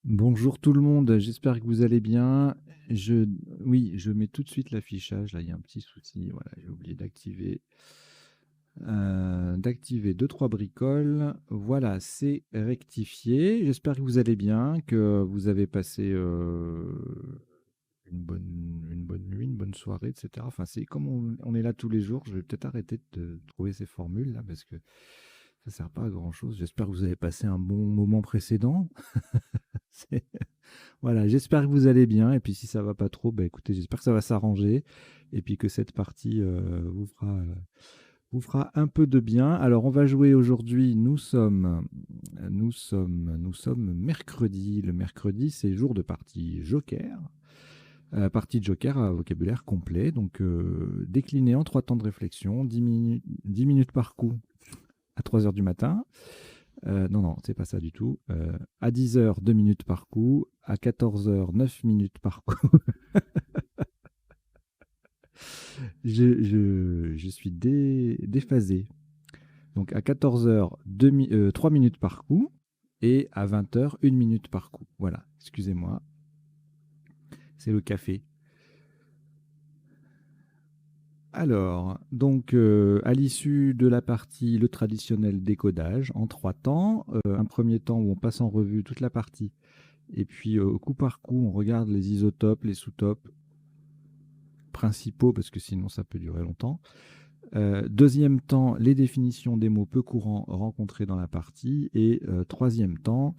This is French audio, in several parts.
Bonjour tout le monde, j'espère que vous allez bien. Oui, je mets tout de suite l'affichage. Là, il y a un petit souci. Voilà, j'ai oublié d'activer deux, trois bricoles. Voilà, c'est rectifié. J'espère que vous allez bien, que vous avez passé une bonne nuit, une bonne soirée, etc. Enfin, c'est comme on est là tous les jours, je vais peut-être arrêter de trouver ces formules là parce que ça sert pas à grand chose. J'espère que vous avez passé un bon moment précédent. C'est- Voilà, j'espère que vous allez bien. Et puis si ça va pas trop, bah écoutez, j'espère que ça va s'arranger. Et puis que cette partie vous fera un peu de bien. Alors on va jouer aujourd'hui. Nous sommes mercredi. Le mercredi, c'est jour de partie Joker. Partie de Joker à vocabulaire complet. Donc décliné en trois temps de réflexion, 10 minutes par coup à 3 heures du matin. Non, non, c'est pas ça du tout. À 10 heures, 2 minutes par coup. À 14 heures, 9 minutes par coup. Je suis déphasé. Donc à 14 heures, 3 minutes par coup. Et à 20 heures, 1 minute par coup. Voilà, excusez-moi. C'est le café. Alors, donc, à l'issue de la partie, le traditionnel décodage en trois temps. Un premier temps où on passe en revue toute la partie. Et puis, coup par coup, on regarde les isotopes, les sous-topes principaux, parce que sinon ça peut durer longtemps. Deuxième temps, les définitions des mots peu courants rencontrés dans la partie. Et troisième temps,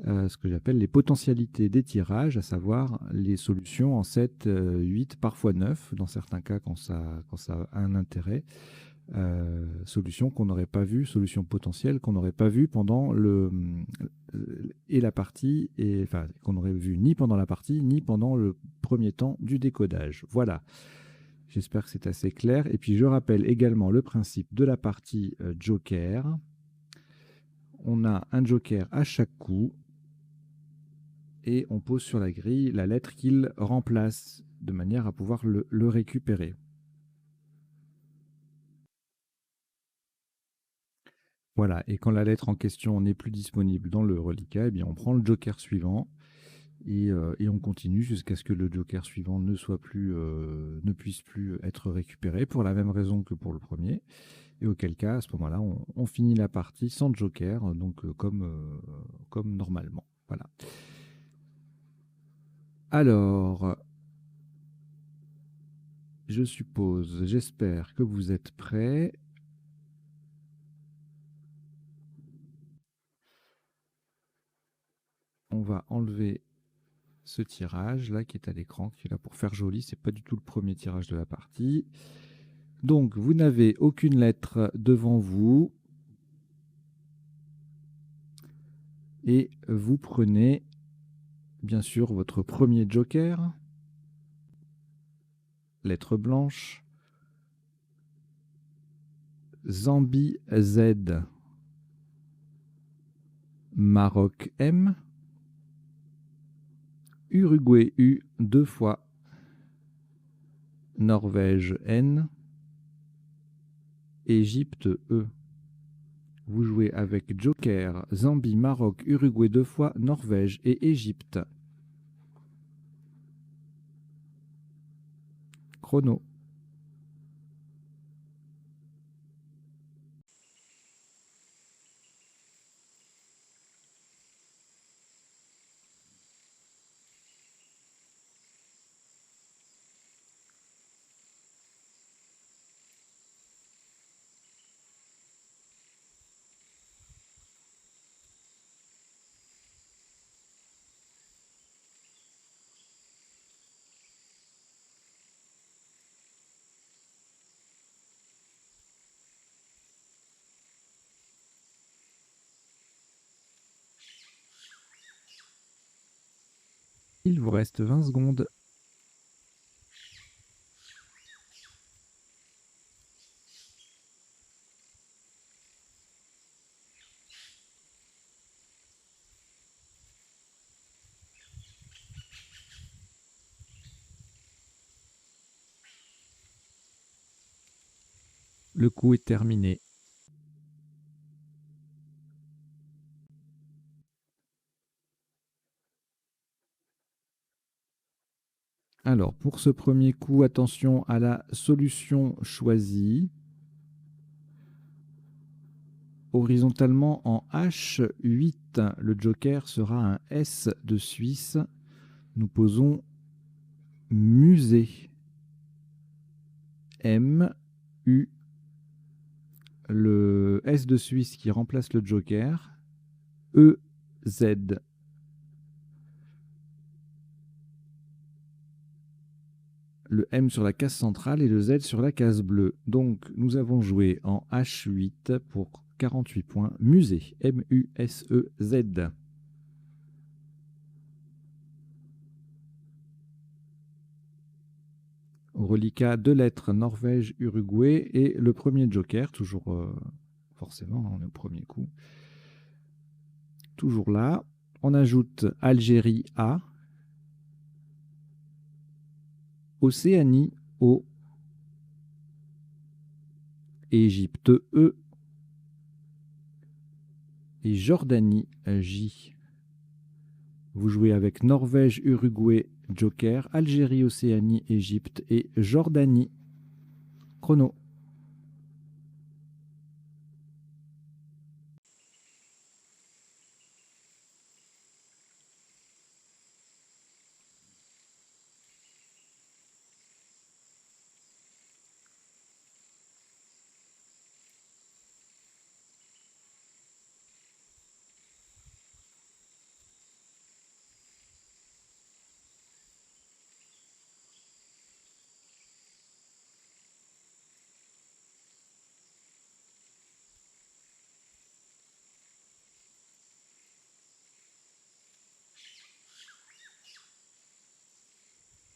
ce que j'appelle les potentialités des tirages, à savoir les solutions en 7, 8, parfois 9, dans certains cas quand ça a un intérêt. Solutions qu'on n'aurait pas vues, solutions potentielles qu'on n'aurait pas vues pendant et la partie, et enfin qu'on n'aurait vu ni pendant la partie ni pendant le premier temps du décodage. Voilà. J'espère que c'est assez clair. Et puis je rappelle également le principe de la partie Joker. On a un Joker à chaque coup et on pose sur la grille la lettre qu'il remplace de manière à pouvoir le récupérer. Voilà, et quand la lettre en question n'est plus disponible dans le reliquat, eh bien on prend le joker suivant et on continue jusqu'à ce que le joker suivant ne puisse plus être récupéré pour la même raison que pour le premier. Et auquel cas, à ce moment-là, on finit la partie sans joker, donc comme normalement. Voilà. Alors, je suppose, j'espère que vous êtes prêts. On va enlever ce tirage là qui est à l'écran, qui est là pour faire joli. C'est pas du tout le premier tirage de la partie. Donc, vous n'avez aucune lettre devant vous. Et vous prenez, bien sûr, votre premier joker. Lettre blanche. Zambie Z. Maroc M. Uruguay U deux fois. Norvège N. Égypte E. Vous jouez avec Joker, Zambie, Maroc, Uruguay deux fois, Norvège et Égypte. Chrono. Il vous reste 20 secondes. Le coup est terminé. Alors, pour ce premier coup, attention à la solution choisie. Horizontalement en H8, le joker sera un S de Suisse. Nous posons musée. M, U, le S de Suisse qui remplace le joker. E, Z. Le M sur la case centrale et le Z sur la case bleue. Donc, nous avons joué en H8 pour 48 points. Musée, M-U-S-E-Z. Reliquat, 2 lettres, Norvège, Uruguay. Et le premier joker, toujours forcément, on est au premier coup. Toujours là. On ajoute Algérie, A. Océanie, O. Égypte, E. Et Jordanie, J. Vous jouez avec Norvège, Uruguay, joker, Algérie, Océanie, Égypte et Jordanie. Chrono.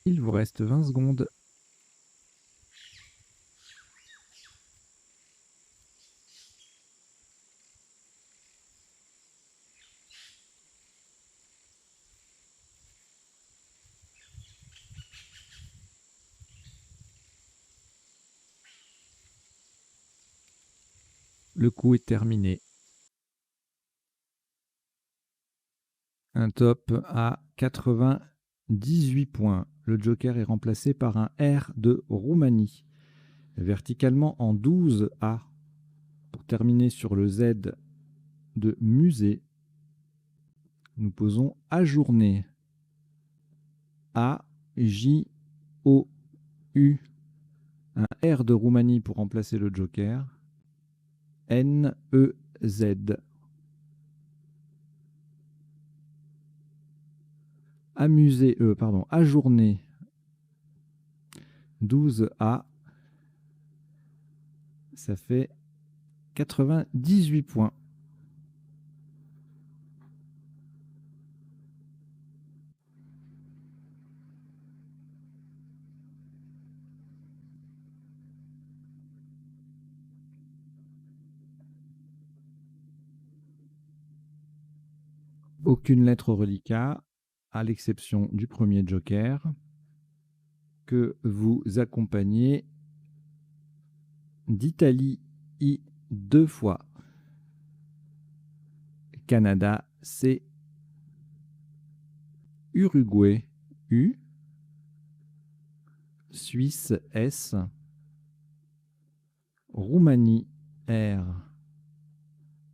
Il vous reste 20 secondes. Le coup est terminé. Un top à 98 points. Le joker est remplacé par un R de Roumanie. Verticalement en 12A. Pour terminer sur le Z de musée, nous posons ajourner. A, J, O, U. Un R de Roumanie pour remplacer le joker. N, E, Z. Ajourner. 12A. Ça fait 98 points. Aucune lettre au reliquat, à l'exception du premier joker, que vous accompagnez d'Italie, I, 2 fois. Canada, C. Uruguay, U. Suisse, S. Roumanie, R.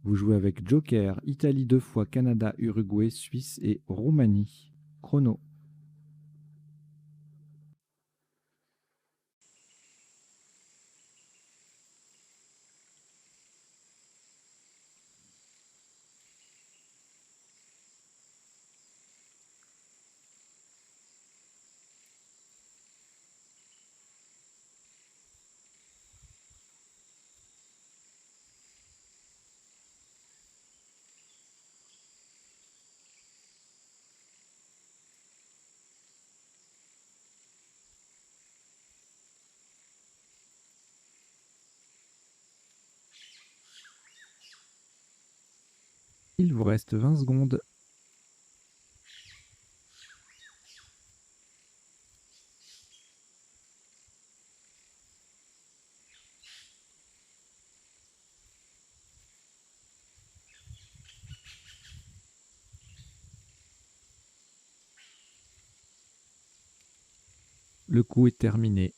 Vous jouez avec joker, Italie 2 fois, Canada, Uruguay, Suisse et Roumanie. Chrono. Il vous reste 20 secondes. Le coup est terminé.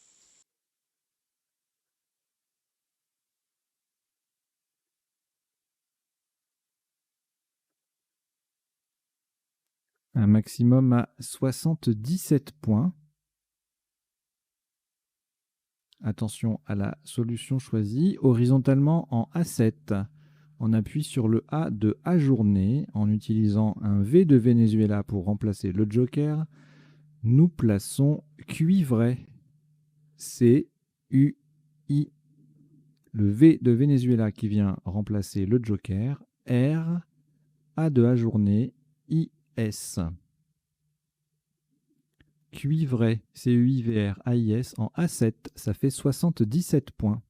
Un maximum à 77 points. Attention à la solution choisie. Horizontalement en A7. On appuie sur le A de ajourner en utilisant un V de Venezuela pour remplacer le joker. Nous plaçons cuivret. C-U-I. Le V de Venezuela qui vient remplacer le joker. R. A de ajourner. I-S. Cuivret, C-U-I-V-R-A-I-S, en A7, ça fait 77 points.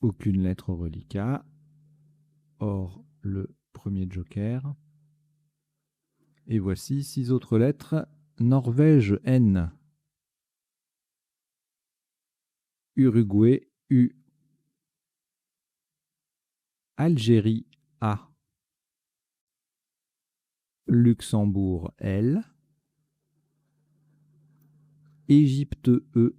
Aucune lettre au reliquat, hors le premier joker. Et voici 6 autres lettres. Norvège, N. Uruguay, U. Algérie, A. Luxembourg, L. Égypte, E.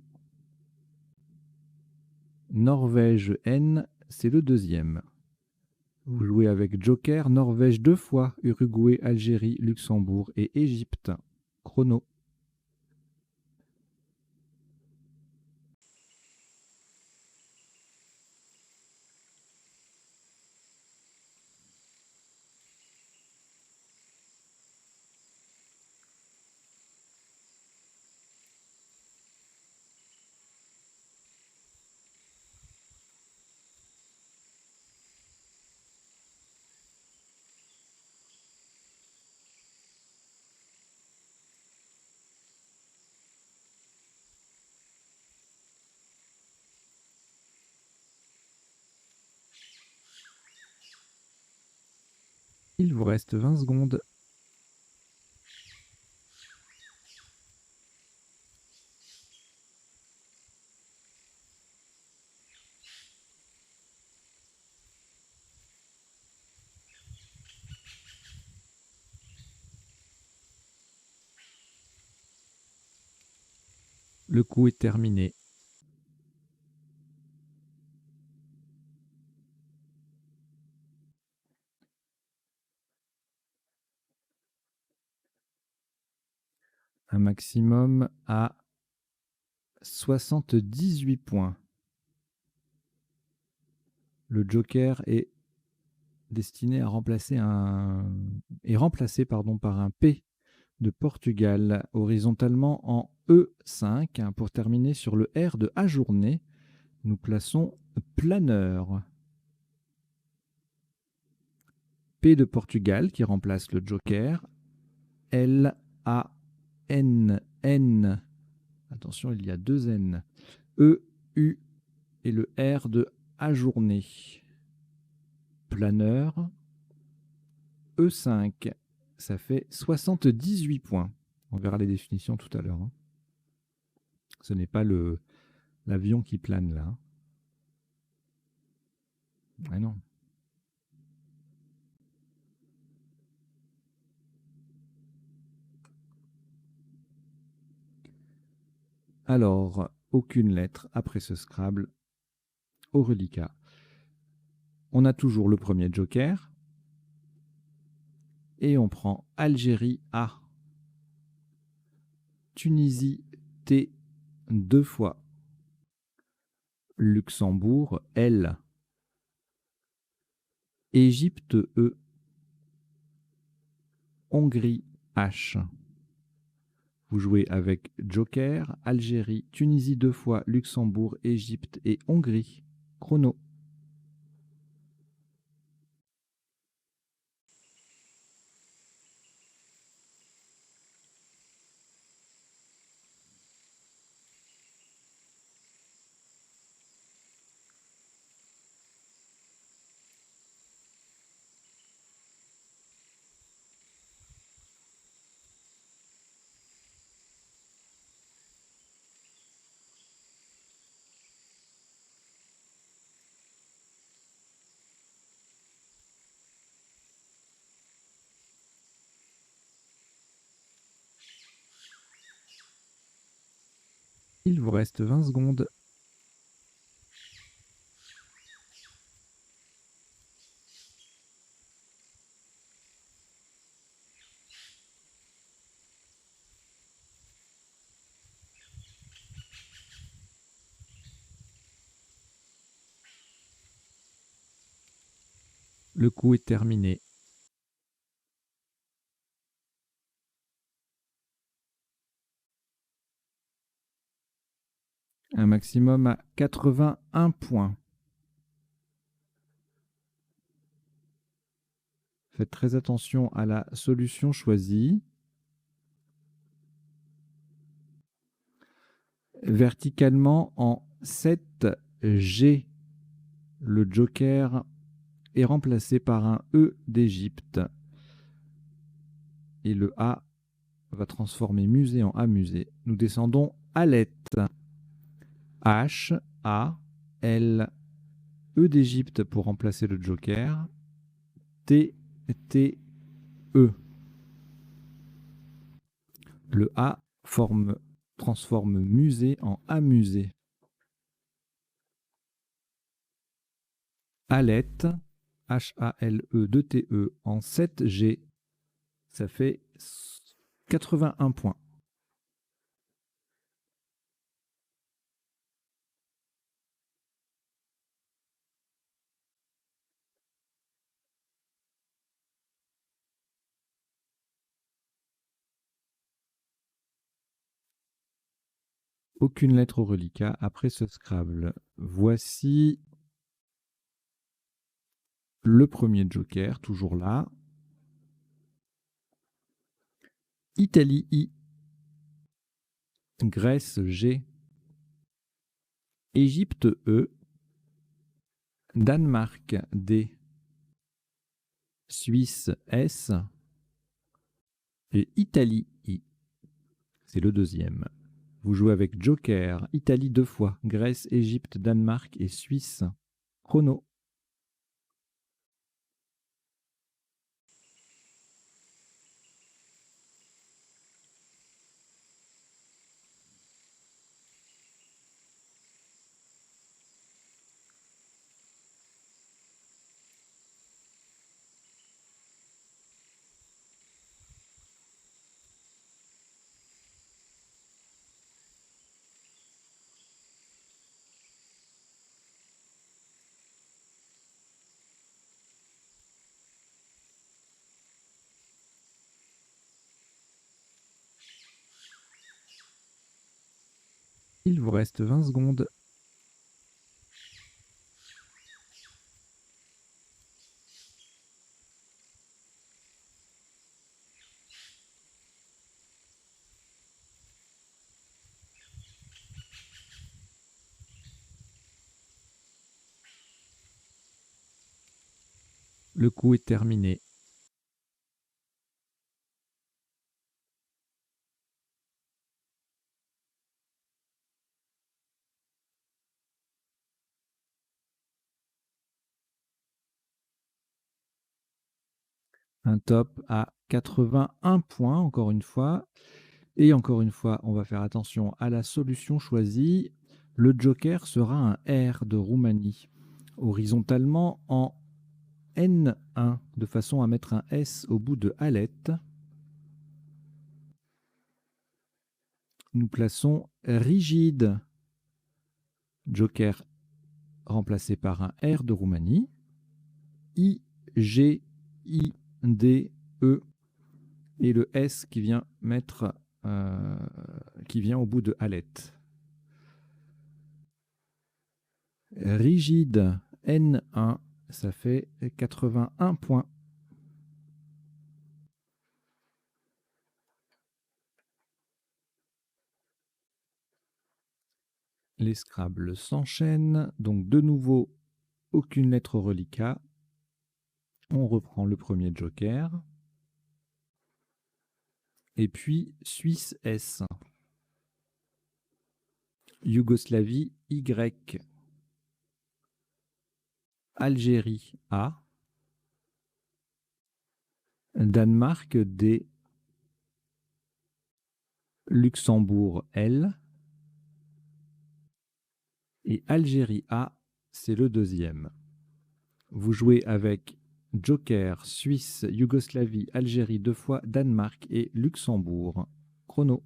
Norvège, N, c'est le deuxième. Vous jouez avec joker, Norvège 2 fois, Uruguay, Algérie, Luxembourg et Égypte. Chrono. Il vous reste 20 secondes. Le coup est terminé. Un maximum à 78 points. Le joker est destiné à remplacer par un P de Portugal, horizontalement en E5. Pour terminer sur le R de ajourner, nous plaçons planeur. P de Portugal qui remplace le joker. L, A, N, N. Attention, il y a 2 N. E, U et le R de ajourner. Planeur. E5. Ça fait 78 points. On verra les définitions tout à l'heure. Hein. Ce n'est pas l'avion qui plane là. Ah non. Alors, aucune lettre après ce Scrabble au reliquat. On a toujours le premier joker. Et on prend Algérie A. Tunisie T 2 fois. Luxembourg L. Égypte E. Hongrie H. Vous jouez avec joker, Algérie, Tunisie 2 fois, Luxembourg, Égypte et Hongrie. Chrono. Il vous reste 20 secondes. Le coup est terminé. Un maximum à 81 points. Faites très attention à la solution choisie. Verticalement en 7G, le joker est remplacé par un E d'Égypte. Et le A va transformer musée en amusé. Nous descendons Alet. H, A, L, E d'Égypte pour remplacer le joker. T, T, E. Le A transforme musée en amusé. Alet, H-A-L-E, 2-T-E en 7G, ça fait 81 points. Aucune lettre au reliquat après ce Scrabble. Voici le premier joker, toujours là. Italie I. Grèce G. Égypte E. Danemark D. Suisse S. Et Italie I. C'est le deuxième. Vous jouez avec joker, Italie 2 fois, Grèce, Égypte, Danemark et Suisse. Chrono. Il vous reste 20 secondes. Le coup est terminé. Un top à 81 points, encore une fois. Et encore une fois, on va faire attention à la solution choisie. Le joker sera un R de Roumanie, horizontalement en N1, de façon à mettre un S au bout de Alet. Nous plaçons rigide, joker remplacé par un R de Roumanie. I, G, I, D, E. Et le S qui vient qui vient au bout de Alet. Rigide N1, ça fait 81 points. Les Scrabbles s'enchaînent, donc de nouveau aucune lettre au reliquat. On reprend le premier joker. Et puis Suisse S. Yougoslavie Y. Algérie A. Danemark D. Luxembourg L. Et Algérie A, c'est le deuxième. Vous jouez avec Joker, Suisse, Yougoslavie, Algérie 2 fois, Danemark et Luxembourg. Chrono.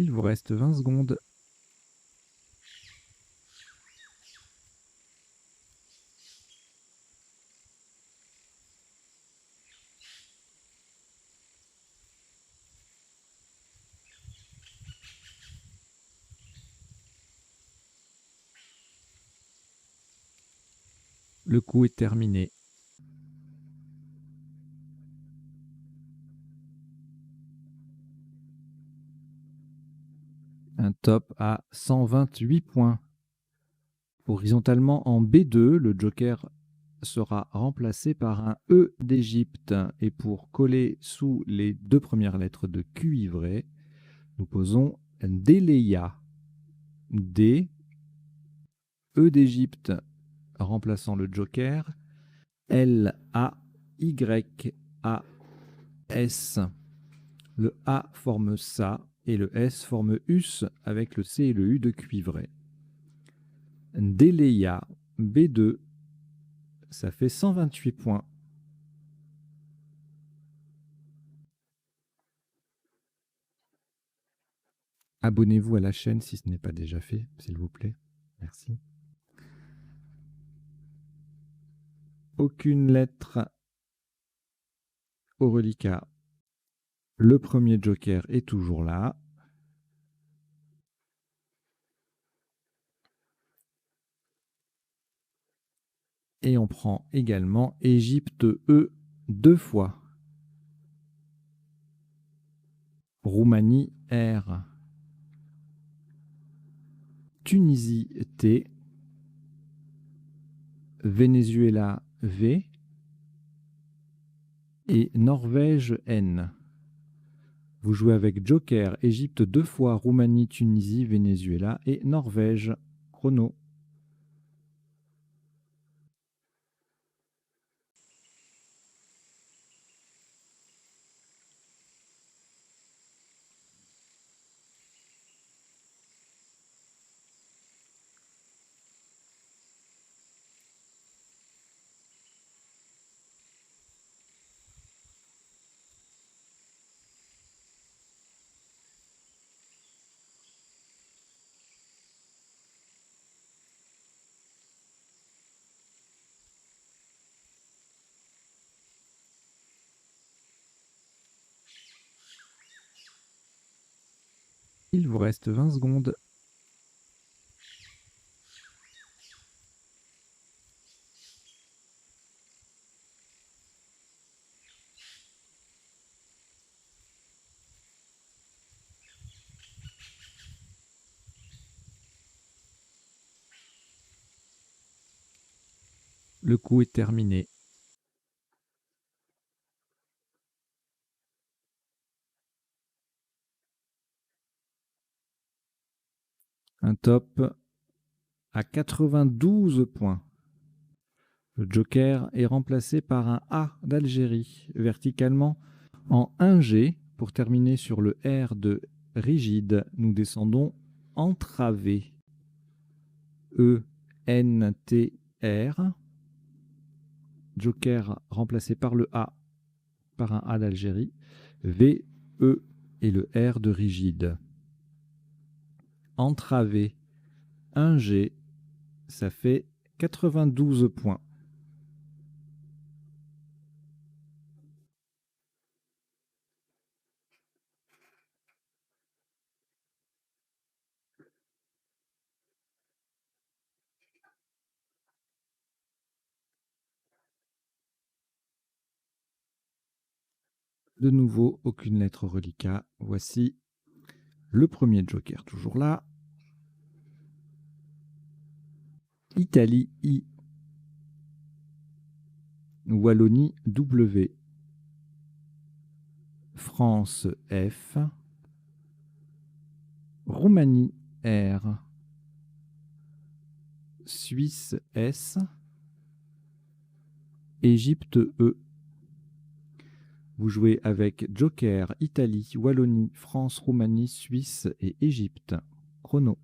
Il vous reste 20 secondes. Le coup est terminé. Un top à 128 points. Horizontalement en B2, le joker sera remplacé par un E d'Égypte. Et pour coller sous les deux premières lettres de cuivré, nous posons un Déléa. D, E d'Égypte remplaçant le joker. L, A, Y, A, S. Le A forme ça et le S forme us avec le C et le U de cuivré. Déléa B2, ça fait 128 points. Abonnez-vous à la chaîne si ce n'est pas déjà fait, s'il vous plaît. Merci. Aucune lettre au reliquat. Le premier joker est toujours là. Et on prend également Égypte E 2 fois. Roumanie R. Tunisie T. Venezuela V. Et Norvège N. Vous jouez avec Joker, Égypte 2 fois, Roumanie, Tunisie, Venezuela et Norvège. Chrono. Il vous reste 20 secondes. Le coup est terminé. Un top à 92 points. Le joker est remplacé par un A d'Algérie, verticalement en 1G. Pour terminer sur le R de rigide, nous descendons entravé. E, N, T, R. Joker remplacé par le A, par un A d'Algérie. V, E et le R de rigide. Entravé, 1G, ça fait 92 points. De nouveau, aucune lettre reliquat. Voici le premier joker, toujours là. Italie I. Wallonie W. France F. Roumanie R. Suisse S. Égypte E. Vous jouez avec Joker, Italie, Wallonie, France, Roumanie, Suisse et Égypte. Chrono.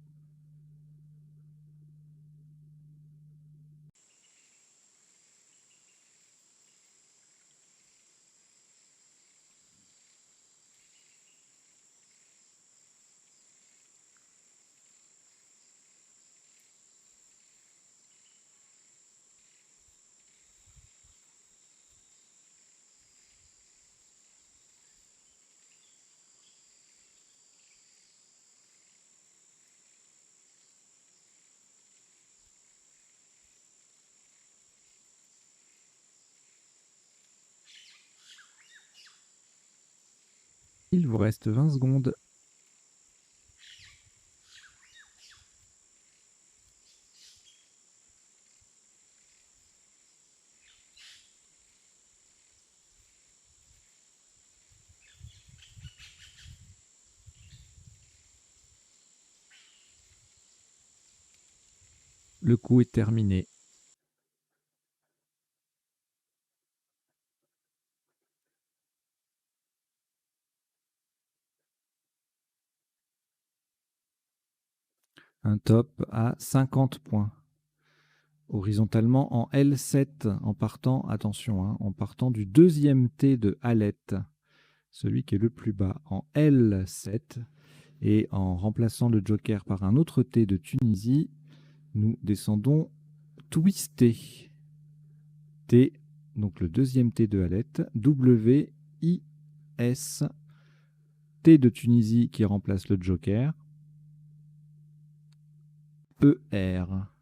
Il vous reste 20 secondes. Le coup est terminé. Un top à 50 points. Horizontalement en L7, en partant, attention, en partant du deuxième T de Halette, celui qui est le plus bas, en L7, et en remplaçant le joker par un autre T de Tunisie, nous descendons twisté. T, donc le deuxième T de Halette, W, I, S, T de Tunisie qui remplace le joker, E, R.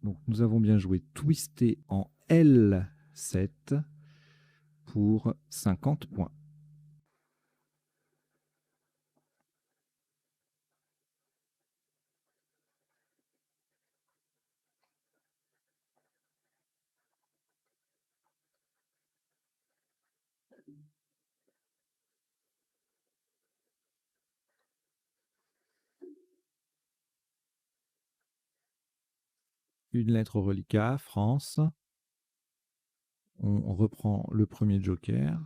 Donc nous avons bien joué twisté en L7 pour 50 points. Une lettre reliquat, France. On reprend le premier joker.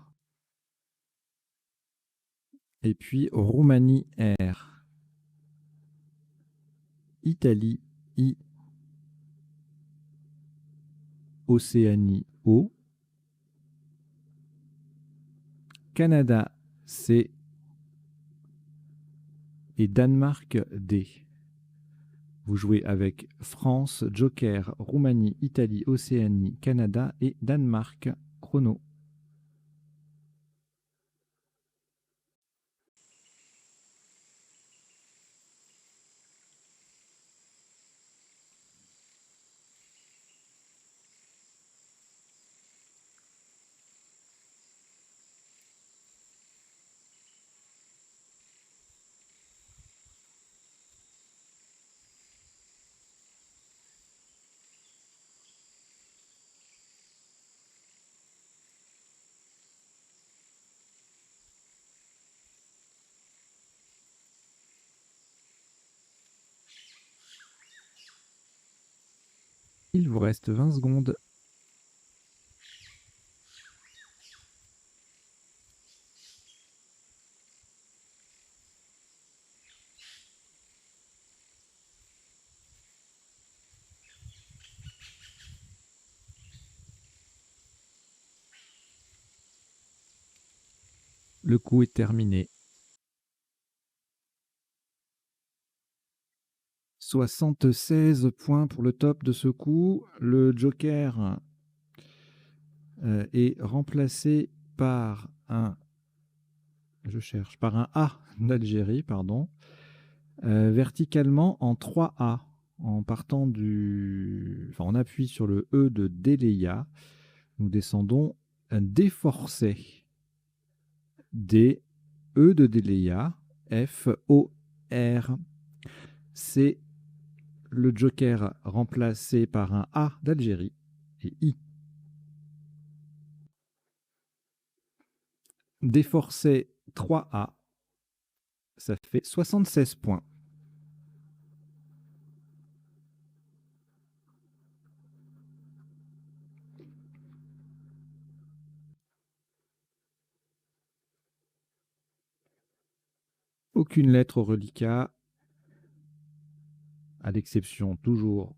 Et puis Roumanie R. Italie I. Océanie O. Canada C. Et Danemark D. Vous jouez avec France, Joker, Roumanie, Italie, Océanie, Canada et Danemark. Chrono. Il vous reste 20 secondes. Le coup est terminé. 76 points pour le top de ce coup. Le joker est remplacé par un... par un A d'Algérie, pardon. Verticalement en 3A, en partant on appuie sur le E de Déléa. Nous descendons déforcé. D, E de Déléa, F, O, R. C'est le joker remplacé par un A d'Algérie et I. D forcé 3A, ça fait 76 points. Aucune lettre au reliquat, à l'exception toujours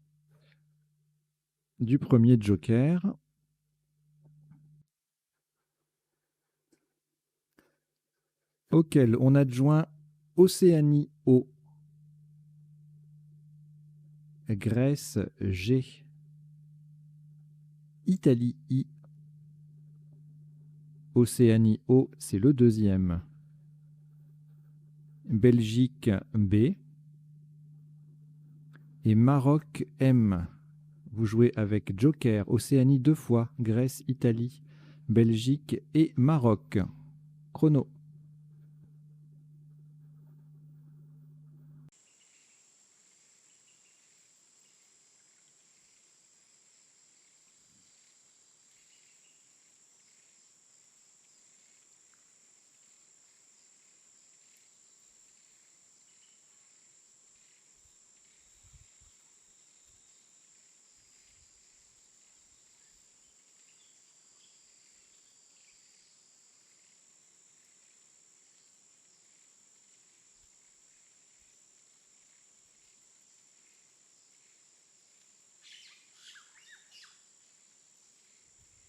du premier joker. Auquel on adjoint Océanie O, Grèce G, Italie I. Océanie O, c'est le deuxième. Belgique B et Maroc M. Vous jouez avec joker, Océanie 2 fois, Grèce, Italie, Belgique et Maroc. Chrono.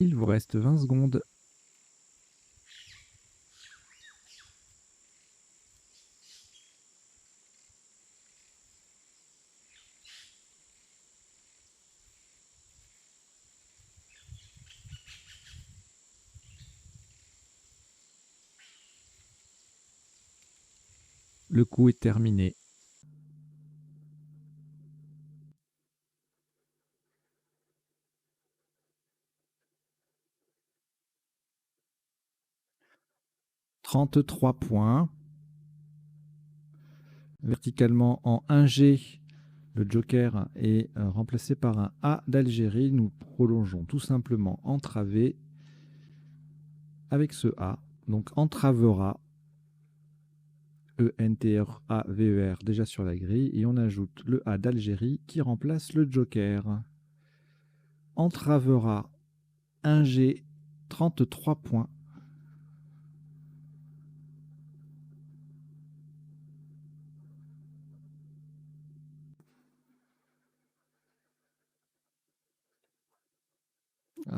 Il vous reste 20 secondes. Le coup est terminé. « 33 points. Verticalement en 1G, le joker est remplacé par un A d'Algérie. Nous prolongeons tout simplement entravé avec ce A. Donc entravera, E-N-T-R-A-V-E-R, déjà sur la grille. Et on ajoute le A d'Algérie qui remplace le joker. Entravera 1G, 33 points.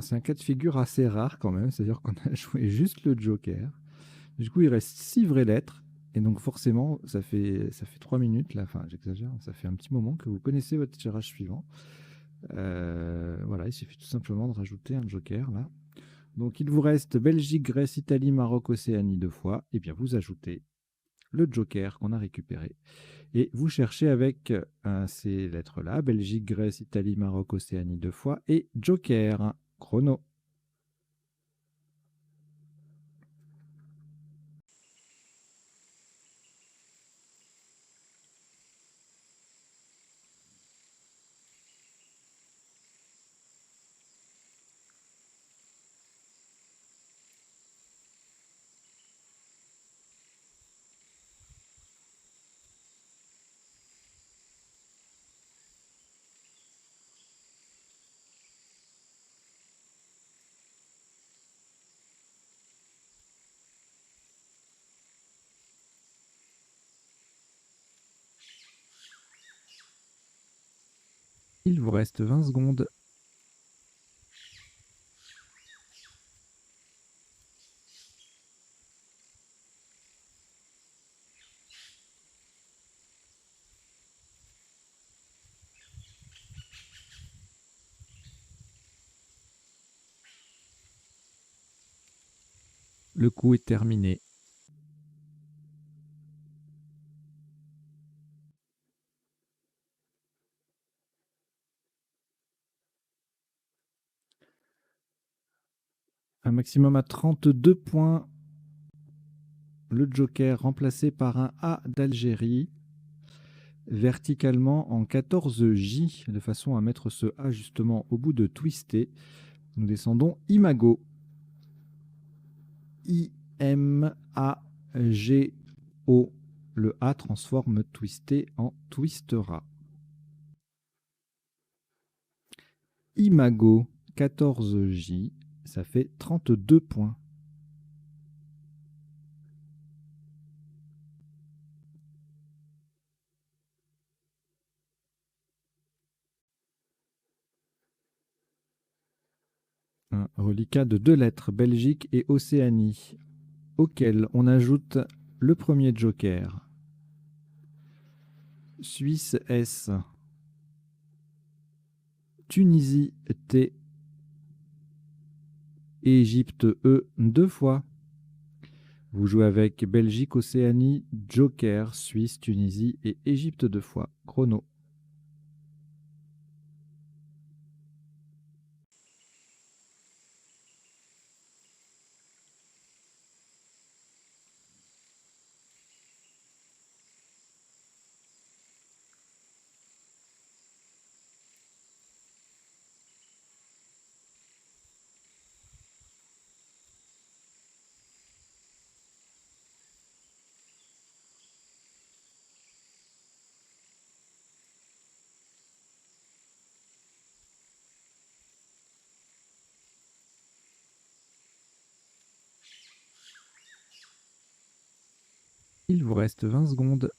C'est un cas de figure assez rare quand même, c'est-à-dire qu'on a joué juste le joker. Du coup, il reste 6 vraies lettres. Et donc forcément, ça fait 3 minutes, là, enfin j'exagère, ça fait un petit moment que vous connaissez votre tirage suivant. Voilà, il suffit tout simplement de rajouter un joker là. Donc il vous reste Belgique, Grèce, Italie, Maroc, Océanie 2 fois. Et bien vous ajoutez le joker qu'on a récupéré. Et vous cherchez avec ces lettres-là, Belgique, Grèce, Italie, Maroc, Océanie 2 fois. Et joker, chrono. Il vous reste 20 secondes. Le coup est terminé. Un maximum à 32 points. le joker remplacé par un A d'Algérie, verticalement en 14J, de façon à mettre ce A justement au bout de twisté. Nous descendons Imago. I-M-A-G-O. Le A transforme twisté en twistera. Imago, 14J, ça fait 32 points. Un reliquat de 2 lettres, Belgique et Océanie, auquel on ajoute le premier joker. Suisse S, Tunisie T, Égypte E 2 fois. Vous jouez avec Belgique, Océanie, joker, Suisse, Tunisie et Égypte 2 fois. Chrono. Il vous reste 20 secondes.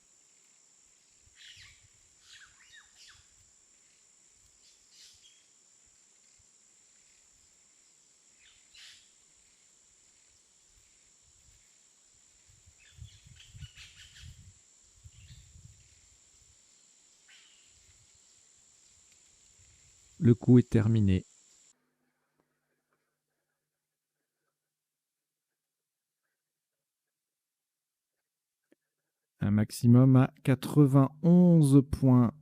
Le coup est terminé. Un maximum à 91 points.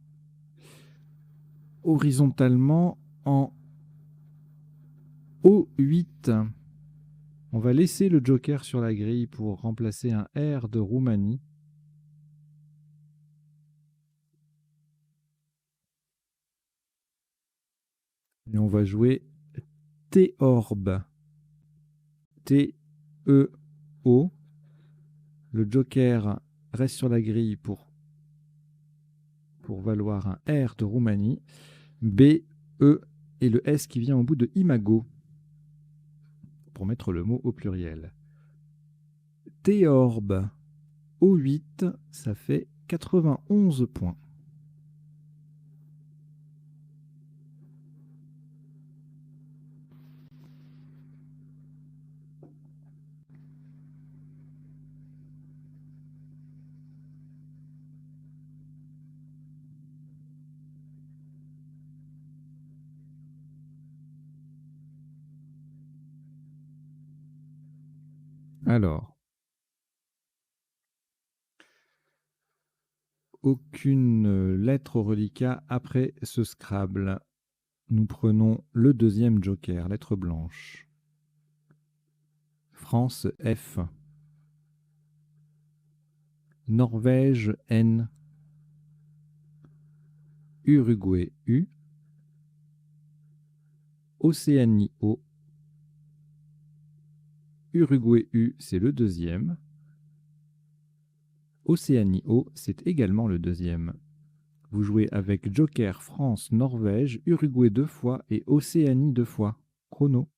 Horizontalement en O8. On va laisser le joker sur la grille pour remplacer un R de Roumanie. Et on va jouer T-Orb. T-E-O. Le joker reste sur la grille pour valoir un R de Roumanie. B, E et le S qui vient au bout de Imago pour mettre le mot au pluriel. T-Orb. O8, ça fait 91 points. Alors, aucune lettre au reliquat après ce Scrabble. Nous prenons le deuxième joker, lettre blanche. France F. Norvège N. Uruguay U. Océanie O. Uruguay U, c'est le deuxième. Océanie O, c'est également le deuxième. Vous jouez avec joker France, Norvège, Uruguay 2 fois et Océanie 2 fois. Chrono.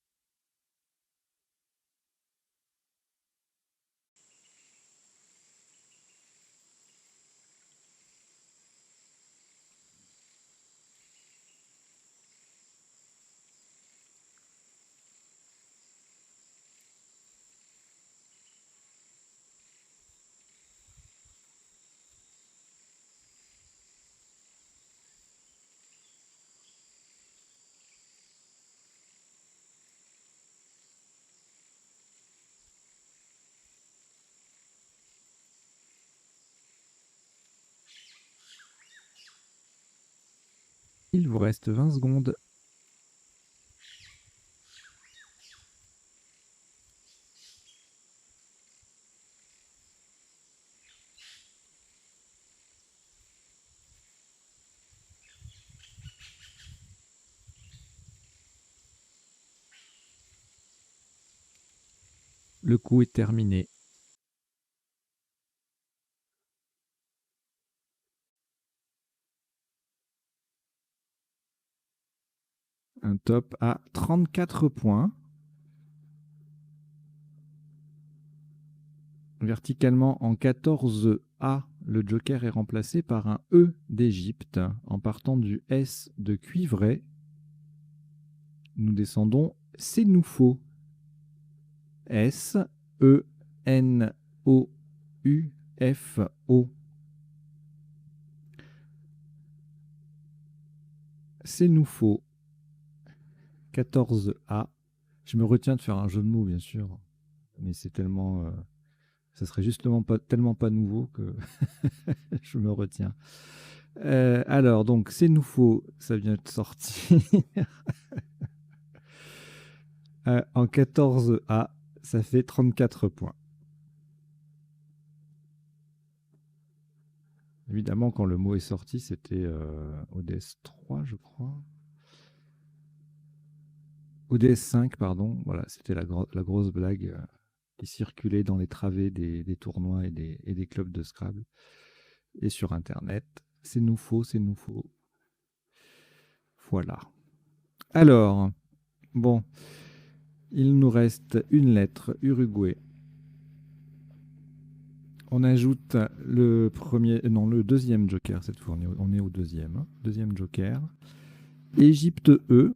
Il vous reste 20 secondes. Le coup est terminé. Un top à 34 points. Verticalement en 14A, le joker est remplacé par un E d'Égypte. En partant du S de Cuivray, nous descendons Sénoufo. S-E-N-O-U-F-O. Sénoufo. 14A. Je me retiens de faire un jeu de mots, bien sûr, mais c'est tellement... ça serait justement pas, tellement pas nouveau que je me retiens. Alors, donc, c'est nouveau, ça vient de sortir. En 14A, ça fait 34 points. Évidemment, quand le mot est sorti, c'était ODS 3, je crois. ODS 5, pardon. Voilà, c'était la grosse blague qui circulait dans les travées des tournois et des clubs de Scrabble. Et sur Internet, c'est nouveau, c'est nouveau. Voilà. Alors, bon, il nous reste une lettre, Uruguay. On ajoute le deuxième joker cette fois. On est au deuxième. Hein. Deuxième joker. Égypte E.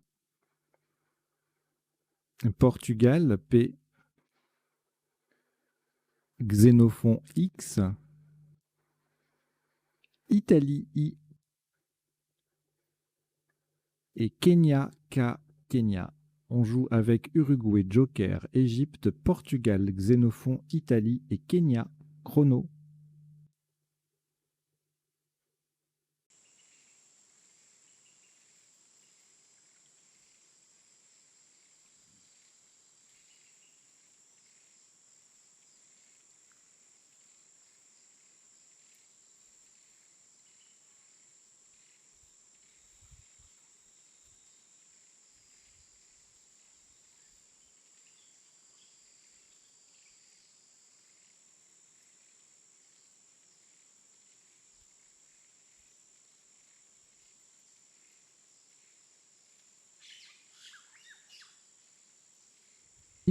Portugal P. Xénophon X. Italie I. Et Kenya K. Kenya. On joue avec Uruguay joker, Égypte, Portugal, Xénophon, Italie et Kenya. Chrono.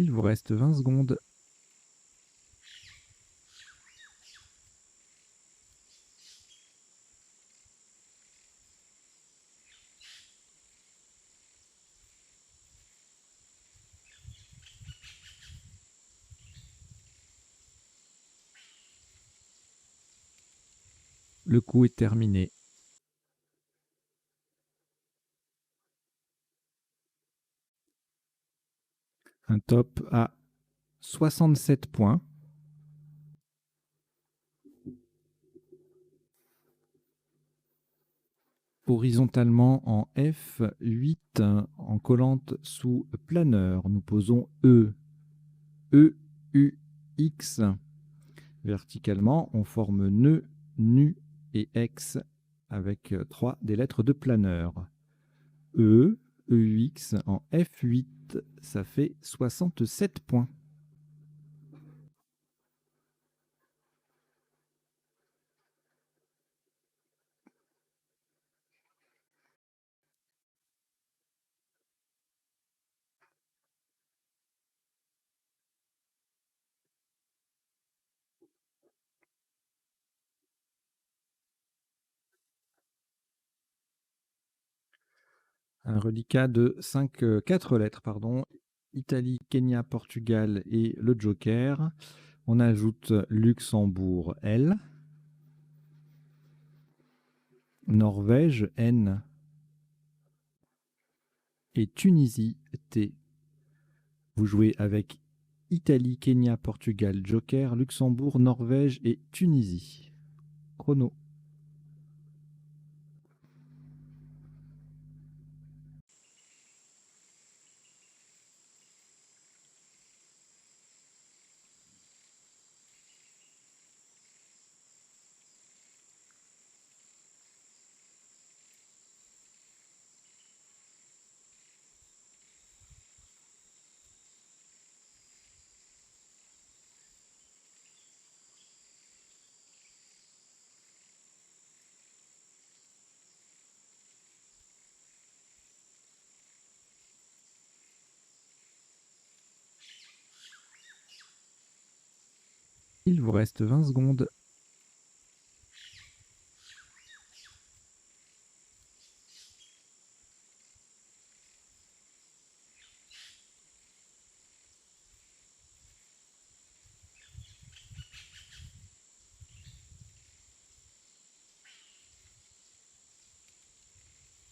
Il vous reste 20 secondes. Le coup est terminé. Un top à 67 points. Horizontalement en F8, en collante sous planeur, nous posons E, E, U, X. Verticalement, on forme nœud, nu et X avec 3 des lettres de planeur. E, EUX en F8, ça fait 67 points. Un reliquat de 4 lettres, pardon. Italie, Kenya, Portugal et le Joker. On ajoute Luxembourg, L. Norvège, N. Et Tunisie, T. Vous jouez avec Italie, Kenya, Portugal, Joker, Luxembourg, Norvège et Tunisie. Chrono. Il vous reste 20 secondes.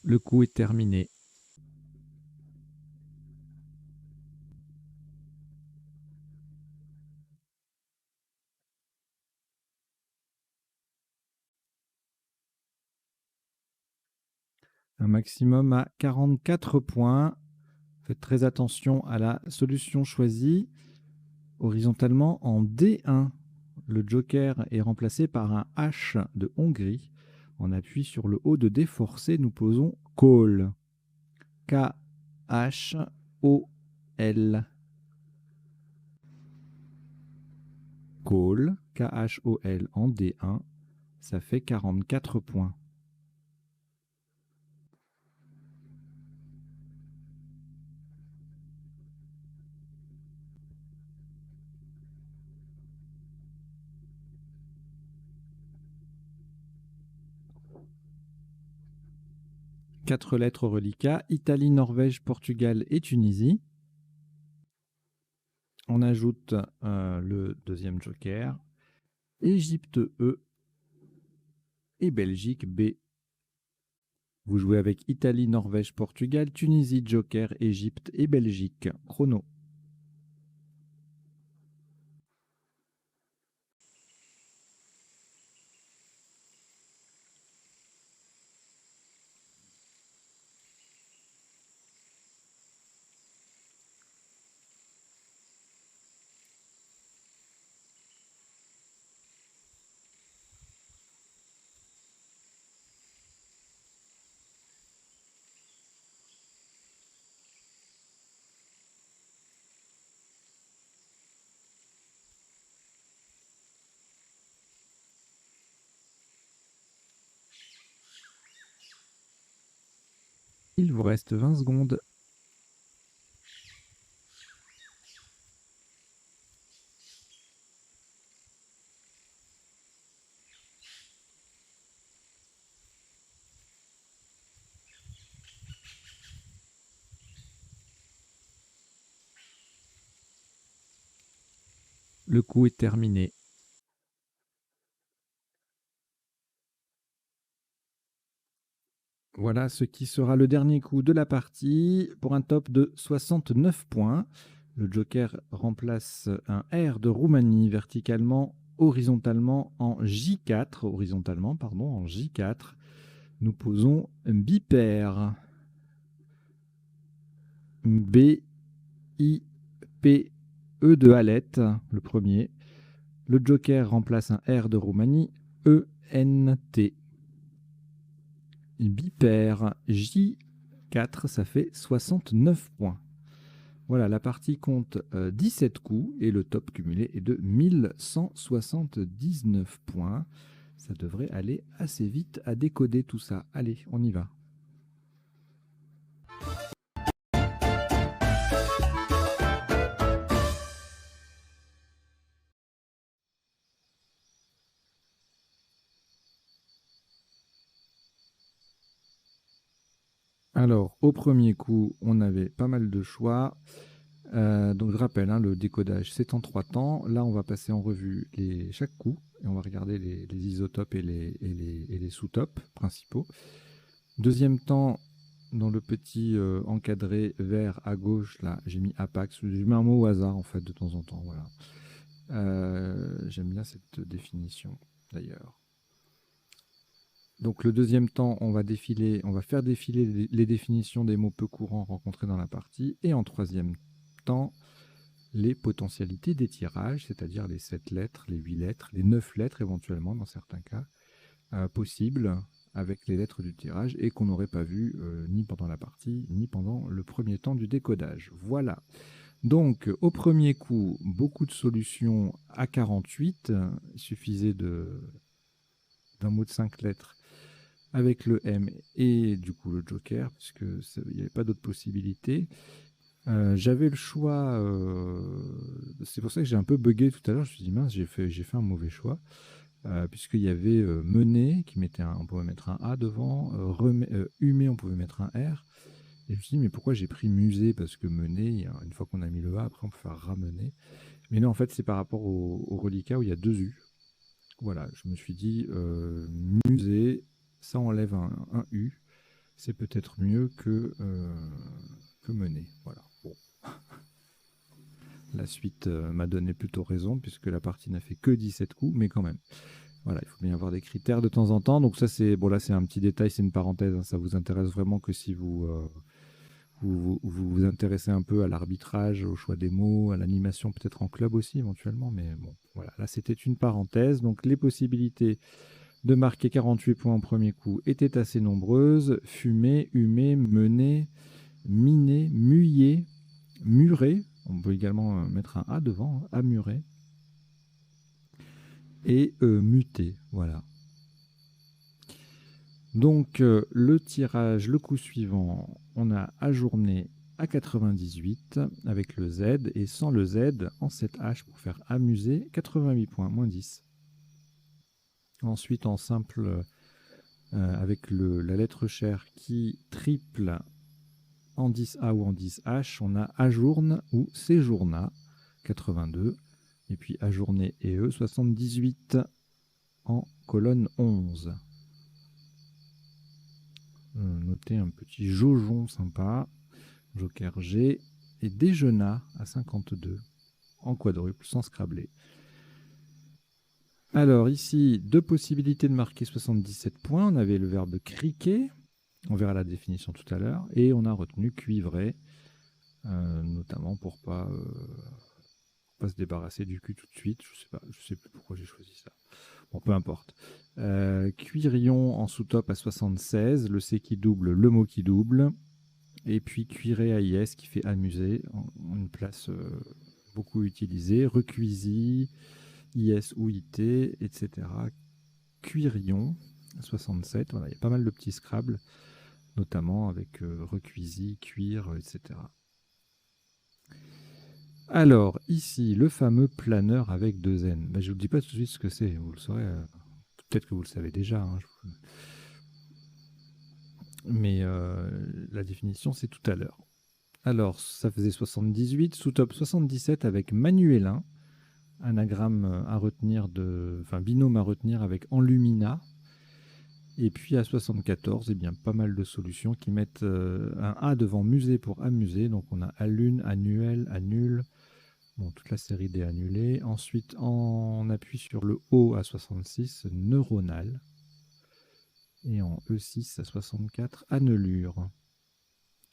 Le coup est terminé. Un maximum à 44 points. Faites très attention à la solution choisie. Horizontalement en D1, le joker est remplacé par un H de Hongrie. On appuie sur le haut de D forcé, nous posons call. K-H-O-L. Call, K-H-O-L en D1, ça fait 44 points. Quatre lettres reliquats, Italie, Norvège, Portugal et Tunisie. On ajoute le deuxième joker, Égypte E et Belgique B. Vous jouez avec Italie, Norvège, Portugal, Tunisie, joker, Égypte et Belgique. Chrono. Il vous reste 20 secondes. Le coup est terminé. Voilà ce qui sera le dernier coup de la partie pour un top de 69 points. Le joker remplace un R de Roumanie verticalement, horizontalement en J4. En J4. Nous posons un bipère. B, I, P, E de Halette, le premier. Le joker remplace un R de Roumanie, E, N, T. Bipère, J4, ça fait 69 points. Voilà, la partie compte 17 coups et le top cumulé est de 1179 points. Ça devrait aller assez vite à décoder tout ça. Allez, on y va. Alors, au premier coup, on avait pas mal de choix. Donc je rappelle, hein, le décodage c'est en 3 temps. Là on va passer en revue chaque coup et on va regarder les isotopes et les sous-topes principaux. Deuxième temps, dans le petit encadré vert à gauche, là j'ai mis Apax, je mets un mot au hasard en fait de temps en temps. Voilà. J'aime bien cette définition d'ailleurs. Donc le deuxième temps, on va faire défiler les définitions des mots peu courants rencontrés dans la partie. Et en troisième temps, les potentialités des tirages, c'est-à-dire les 7 lettres, les 8 lettres, les 9 lettres éventuellement dans certains cas, possibles avec les lettres du tirage et qu'on n'aurait pas vu ni pendant la partie, ni pendant le premier temps du décodage. Voilà. Donc au premier coup, beaucoup de solutions à 48, il suffisait d'un mot de 5 lettres avec le M et du coup le joker, puisqu'il n'y avait pas d'autres possibilités. J'avais le choix c'est pour ça que j'ai un peu bugué tout à l'heure. Je me suis dit, mince, j'ai fait un mauvais choix. Puisqu'il y avait mener, on pouvait mettre un A devant, humer, on pouvait mettre un R. Et je me suis dit, mais pourquoi j'ai pris musée? Parce que mener, une fois qu'on a mis le A, après on peut faire ramener. Mais non, en fait, c'est par rapport au reliquat où il y a 2 U. Voilà, je me suis dit, musée, ça enlève un U. C'est peut-être mieux que mener. Voilà. Bon. La suite m'a donné plutôt raison, puisque la partie n'a fait que 17 coups, mais quand même. Voilà, il faut bien avoir des critères de temps en temps. Donc ça, là, c'est un petit détail, c'est une parenthèse. Hein. Ça vous intéresse vraiment que si vous intéressez un peu à l'arbitrage, au choix des mots, à l'animation, peut-être en club aussi éventuellement. Mais bon, voilà, là, c'était une parenthèse. Donc les possibilités de marquer 48 points en premier coup étaient assez nombreuses. Fumer, humer, mener, miner, muiller, murer. On peut également mettre un A devant, hein, amurer. Et muter, voilà. Donc le tirage, le coup suivant, on a ajourné à 98 avec le Z et sans le Z en 7H pour faire amuser, 88 points, moins 10. Ensuite en simple avec la lettre chère qui triple en 10A ou en 10H, on a ajourne ou séjourna, 82. Et puis ajourner et E, 78 en colonne 11. Notez un petit jaujon sympa, joker G, et déjeuna à 52 en quadruple sans scrabler. Alors ici, 2 possibilités de marquer 77 points. On avait le verbe criquer, on verra la définition tout à l'heure, et on a retenu cuivrer, notamment pour pas se débarrasser du cul tout de suite. Je sais plus pourquoi j'ai choisi ça. Bon, peu importe. Cuirion en sous-top à 76, le C qui double, le mot qui double. Et puis cuiré AIS qui fait amuser, une place beaucoup utilisée. Recuisi, IS ou IT, etc. Cuirion, 67. Voilà, il y a pas mal de petits Scrabble, notamment avec recuisi, cuir, etc. Alors, ici, le fameux planeur avec 2 N. Ben, je ne vous dis pas tout de suite ce que c'est, vous le saurez. Peut-être que vous le savez déjà. Hein, mais la définition, c'est tout à l'heure. Alors, ça faisait 78, sous-top 77 avec Manuelin, anagramme à retenir binôme à retenir avec Enlumina. Et puis à 74, eh bien, pas mal de solutions qui mettent un A devant musée pour amuser. Donc on a Alune, annuel, annule. Bon, toute la série des annulés. Ensuite, on appuie sur le O à 66, neuronal. Et en E6 à 64, annelure.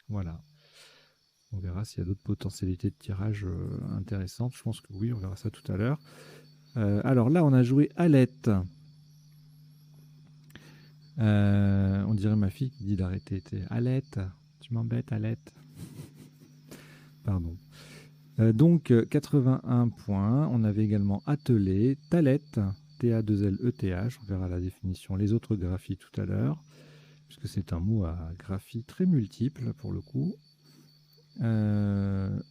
Voilà. On verra s'il y a d'autres potentialités de tirage intéressantes. Je pense que oui, on verra ça tout à l'heure. Alors là, on a joué Alette. On dirait ma fille qui dit d'arrêter. Alette, tu m'embêtes, Alette. Pardon. Donc, 81 points. On avait également attelé, Talette, T-A-2-L-E-T-H. On verra la définition, les autres graphies tout à l'heure, puisque c'est un mot à graphie très multiple pour le coup.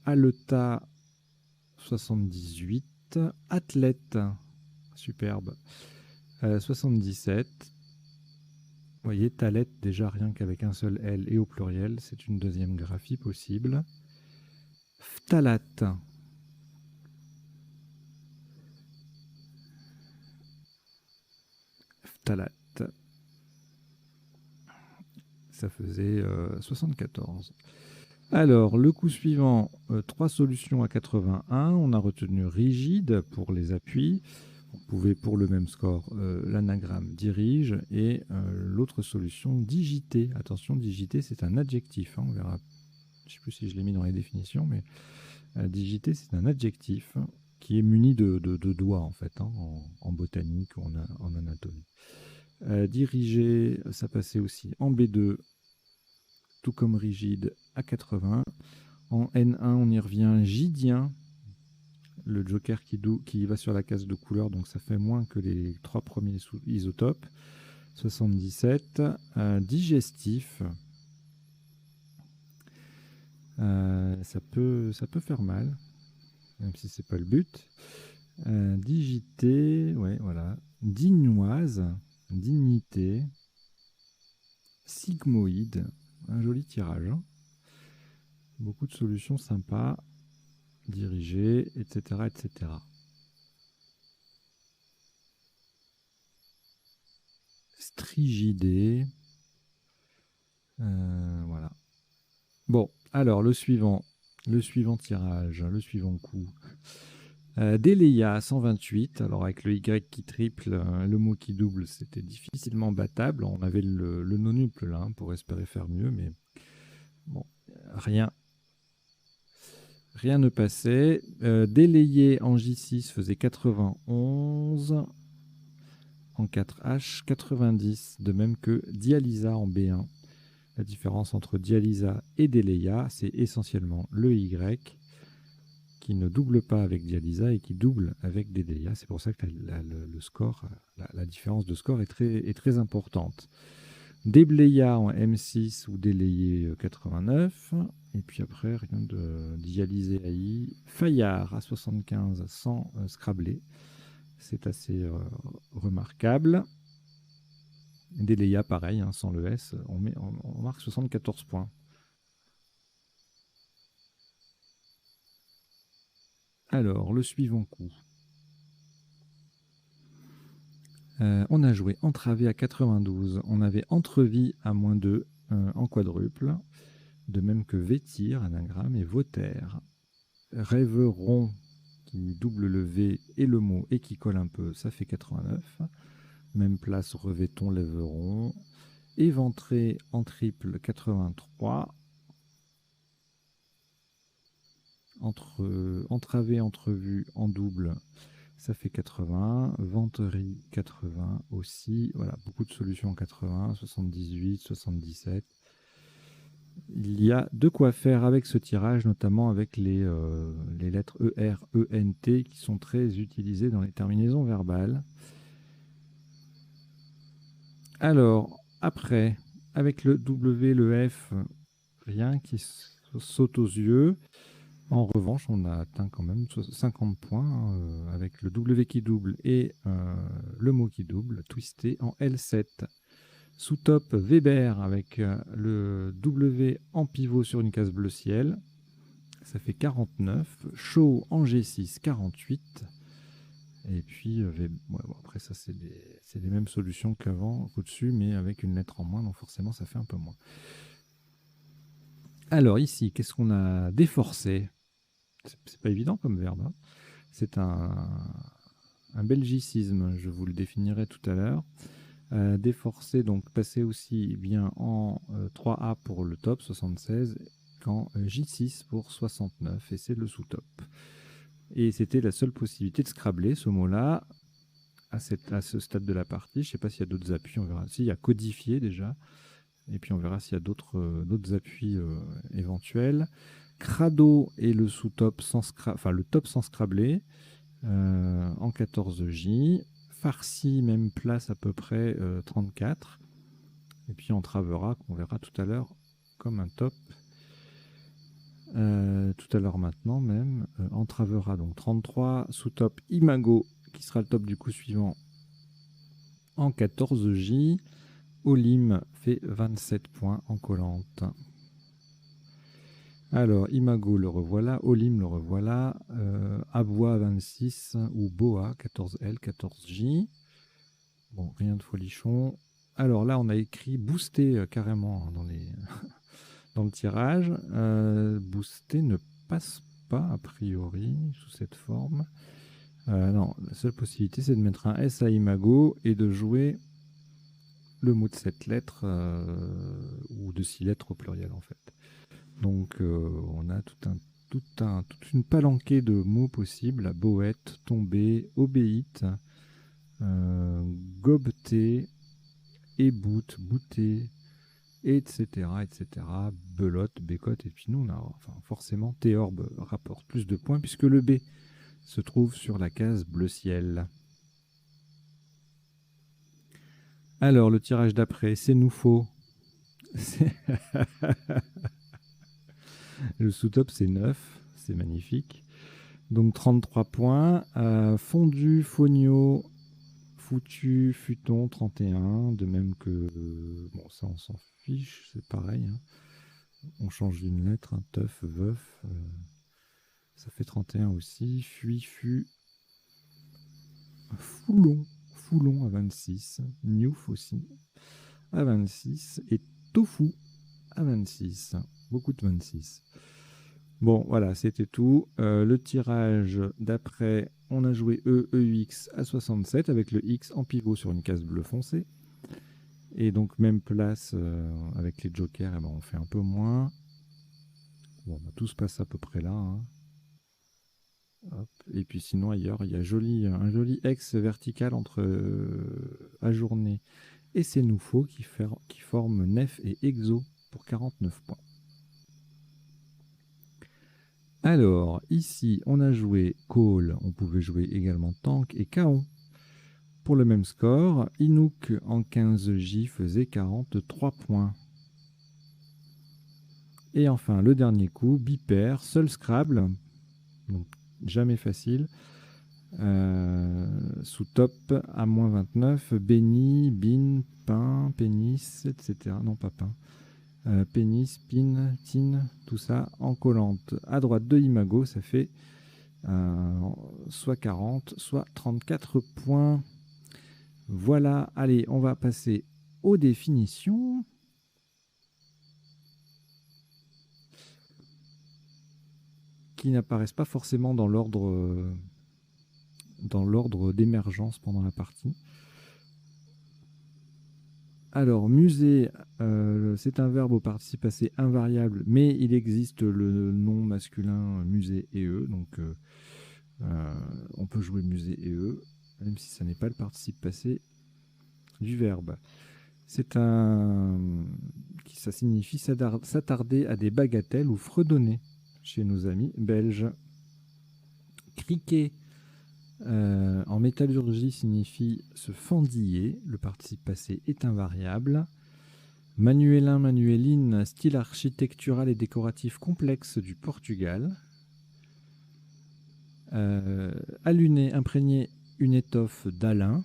Aleta, 78. Athlète, superbe, 77. Vous voyez, Talette, déjà rien qu'avec un seul L et au pluriel, c'est une deuxième graphie possible. Phtalate. Phtalate. Ça faisait 74. Alors, le coup suivant, 3 solutions à 81. On a retenu rigide pour les appuis. Vous pouvez, pour le même score, l'anagramme dirige et l'autre solution, digité. Attention, digité, c'est un adjectif. Hein, on verra. Je ne sais plus si je l'ai mis dans les définitions, mais digité, c'est un adjectif qui est muni de doigts, en fait, hein, en botanique ou en anatomie. Diriger, ça passait aussi en B2, tout comme rigide, à 80. En N1, on y revient, gidien, le joker qui va sur la case de couleur, donc ça fait moins que les 3 premiers isotopes. 77. Digestif. Ça peut faire mal. même si c'est pas le but. Digité, ouais, voilà. Dignoise, dignité, sigmoïde, un joli tirage. Hein. Beaucoup de solutions sympas, dirigées, etc., etc. Strigidé, voilà. Bon, alors le suivant tirage, le suivant coup. Déléa 128, alors avec le Y qui triple, le mot qui double, c'était difficilement battable. On avait le non-nuple là hein, pour espérer faire mieux, mais bon, rien ne passait. Délayé en J6 faisait 91, en 4H 90, de même que Dialysa en B1. La différence entre Dialysa et Déléa, c'est essentiellement le Y qui ne double pas avec Dialysa et qui double avec Déléa. C'est pour ça que le score, la différence de score est très importante. Débléa en M6 ou délayé 89. Et puis après, rien de dialysé AI. Fayard à 75 sans Scrabble. C'est assez remarquable. Déléa, pareil, hein, sans le S, on marque 74 points. Alors, le suivant coup. On a joué entravé à 92. On avait entrevie à -2 en quadruple. De même que Vétir, anagramme, et Vautère. Rêveron, qui double le V et le mot et qui colle un peu, ça fait 89. Même place, revêton, lèveron. Éventré en triple, 83. Entravé, entrevue en double, ça fait 80. Venterie, 80 aussi. Voilà, beaucoup de solutions en 80, 78, 77. Il y a de quoi faire avec ce tirage, notamment avec les lettres ER, ENT qui sont très utilisées dans les terminaisons verbales. Alors, après, avec le W, le F, rien qui saute aux yeux. En revanche, on a atteint quand même 50 points avec le W qui double et le mot qui double, twisté en L7. Sous top, Weber avec le W en pivot sur une case bleu ciel. Ça fait 49. Shaw en G6, 48. Et puis, bon, après ça, c'est les mêmes solutions qu'avant, au-dessus, mais avec une lettre en moins, donc forcément, ça fait un peu moins. Alors ici, qu'est-ce qu'on a déforcé? C'est pas évident comme verbe. Hein. C'est un belgicisme, je vous le définirai tout à l'heure. Déforcer, donc passer aussi bien en 3A pour le top, 76, qu'en J6 pour 69, et c'est le sous-top. Et c'était la seule possibilité de scrabler ce mot-là à ce stade de la partie. Je ne sais pas s'il y a d'autres appuis, on verra. Si, il y a codifié déjà, et puis on verra s'il y a d'autres appuis éventuels. Crado et le sous-top le top sans scrabler en 14J. Farci, même place à peu près 34. Et puis entravera, qu'on verra tout à l'heure comme un top. Tout à l'heure maintenant même. Entravera donc 33. Sous-top Imago, qui sera le top du coup suivant en 14J. Olim fait 27 points en collante. Alors, Imago, le revoilà. Olim, le revoilà. Abois, 26. Ou Boa, 14L, 14J. Bon, rien de folichon. Alors là, on a écrit booster carrément dans, dans le tirage. Booster ne passe pas, a priori, sous cette forme. Non, la seule possibilité, c'est de mettre un S à Imago et de jouer le mot de 7 lettres, ou de 6 lettres au pluriel, en fait. Donc, on a toute une palanquée de mots possibles. Boët, tomber, obéite, gobeter, éboute, bouter, etc., etc., belote, bécote, et puis nous, on a forcément Théorbe rapporte plus de points puisque le B se trouve sur la case bleu ciel. Alors, le tirage d'après, c'est nous faux. Le sous-top, c'est 9, c'est magnifique. Donc 33 points. Fondu, Fogno, Foutu, Futon, 31. De même que... bon, ça, on s'en fiche, c'est pareil. Hein. On change d'une lettre, un teuf, veuf. Ça fait 31 aussi. Fui, fu. Foulon. Foulon à 26. Newf aussi à 26. Et Tofu à 26. Beaucoup de 26. Bon, voilà, c'était tout. Le tirage d'après, on a joué E, EUX à 67 avec le X en pivot sur une case bleu foncé. Et donc, même place avec les jokers, eh ben, on fait un peu moins. Bon, bah, tout se passe à peu près là. Hein. Hop. Et puis sinon, ailleurs, il y a un joli X vertical entre ajourné et Sénoufo qui forme Nef et Exo pour 49 points. Alors, ici, on a joué Call, on pouvait jouer également Tank et Kaon. Pour le même score, Inouk en 15J faisait 43 points. Et enfin, le dernier coup, Bipair, seul Scrabble, donc jamais facile, sous top à moins 29, Benny, Bin, Pain, Pénis, etc. Non, pas Pain. Pénis, Pin, Tin, tout ça en collante. À droite de Imago, ça fait soit 40, soit 34 points. Voilà, allez, on va passer aux définitions. Qui n'apparaissent pas forcément dans l'ordre d'émergence pendant la partie. Alors, musée, c'est un verbe au participe passé invariable, mais il existe le nom masculin musée et eux, donc on peut jouer musée et eux, même si ça n'est pas le participe passé du verbe. Ça signifie s'attarder à des bagatelles ou fredonner chez nos amis belges. Criquet en métallurgie signifie se fendiller, le participe passé est invariable. Manuelin, manueline, style architectural et décoratif complexe du Portugal. Alluner, imprégner une étoffe d'alun.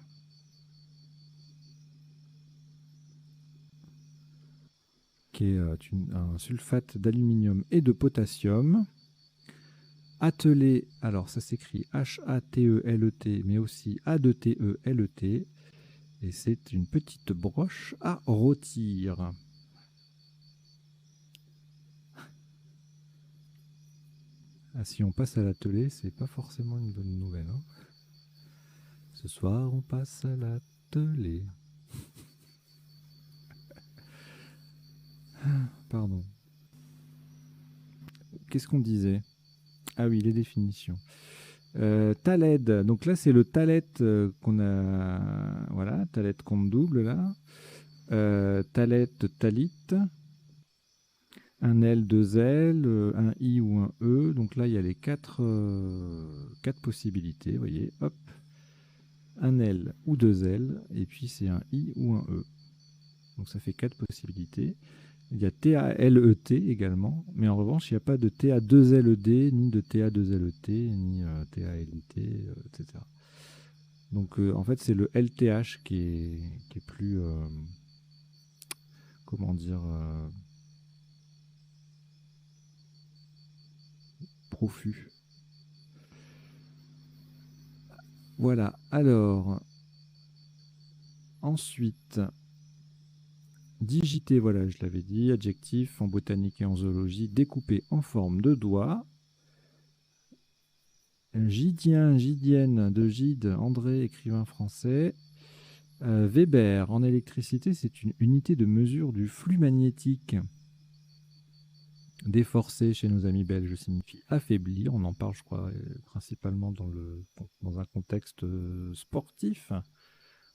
Qui est un sulfate d'aluminium et de potassium. Atteler, alors ça s'écrit H-A-T-E-L-E-T, mais aussi A-2-T-E-L-E-T. Et c'est une petite broche à rôtir. Ah, si on passe à l'atelier, c'est pas forcément une bonne nouvelle. Hein. Ce soir, on passe à l'atelier. Pardon. Qu'est-ce qu'on disait? Ah oui, les définitions. Taled, donc là c'est le talet qu'on a, voilà, talet compte double là. Talet, talit, un L, deux L, un I ou un E. Donc là il y a les quatre possibilités, vous voyez, hop. Un L ou deux L, et puis c'est un I ou un E. Donc ça fait quatre possibilités. Il y a T-A-L-E-T également, mais en revanche, il n'y a pas de T-A-2-L-E-D, ni de T-A-2-L-E-T, ni T-A-L-I-T, etc. Donc en fait, c'est le LTH qui est plus, comment dire, profus. Voilà, alors, ensuite, digité, voilà, je l'avais dit, adjectif en botanique et en zoologie, découpé en forme de doigt. Gidien, Gidienne, de Gide, André, écrivain français. Weber, en électricité, c'est une unité de mesure du flux magnétique. Déforcé chez nos amis belges signifie affaibli. On en parle, je crois, principalement dans un contexte sportif,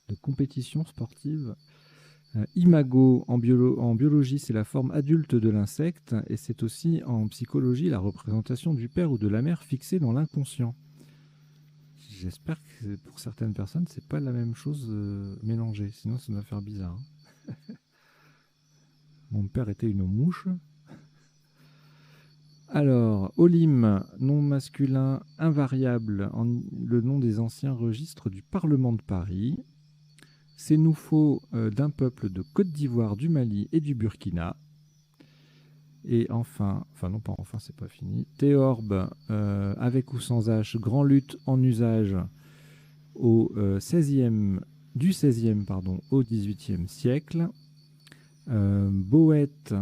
de compétition sportive. Imago, en biologie, c'est la forme adulte de l'insecte, et c'est aussi en psychologie la représentation du père ou de la mère fixée dans l'inconscient. J'espère que pour certaines personnes, c'est pas la même chose mélangée, sinon ça doit faire bizarre. Mon père était une mouche. Alors, Olim, nom masculin invariable, le nom des anciens registres du Parlement de Paris. Sénoufo, d'un peuple de Côte d'Ivoire, du Mali et du Burkina. Et enfin non pas enfin, c'est pas fini. Théorbe, avec ou sans H, grand luth en usage au du XVIe au XVIIIe siècle. Boët,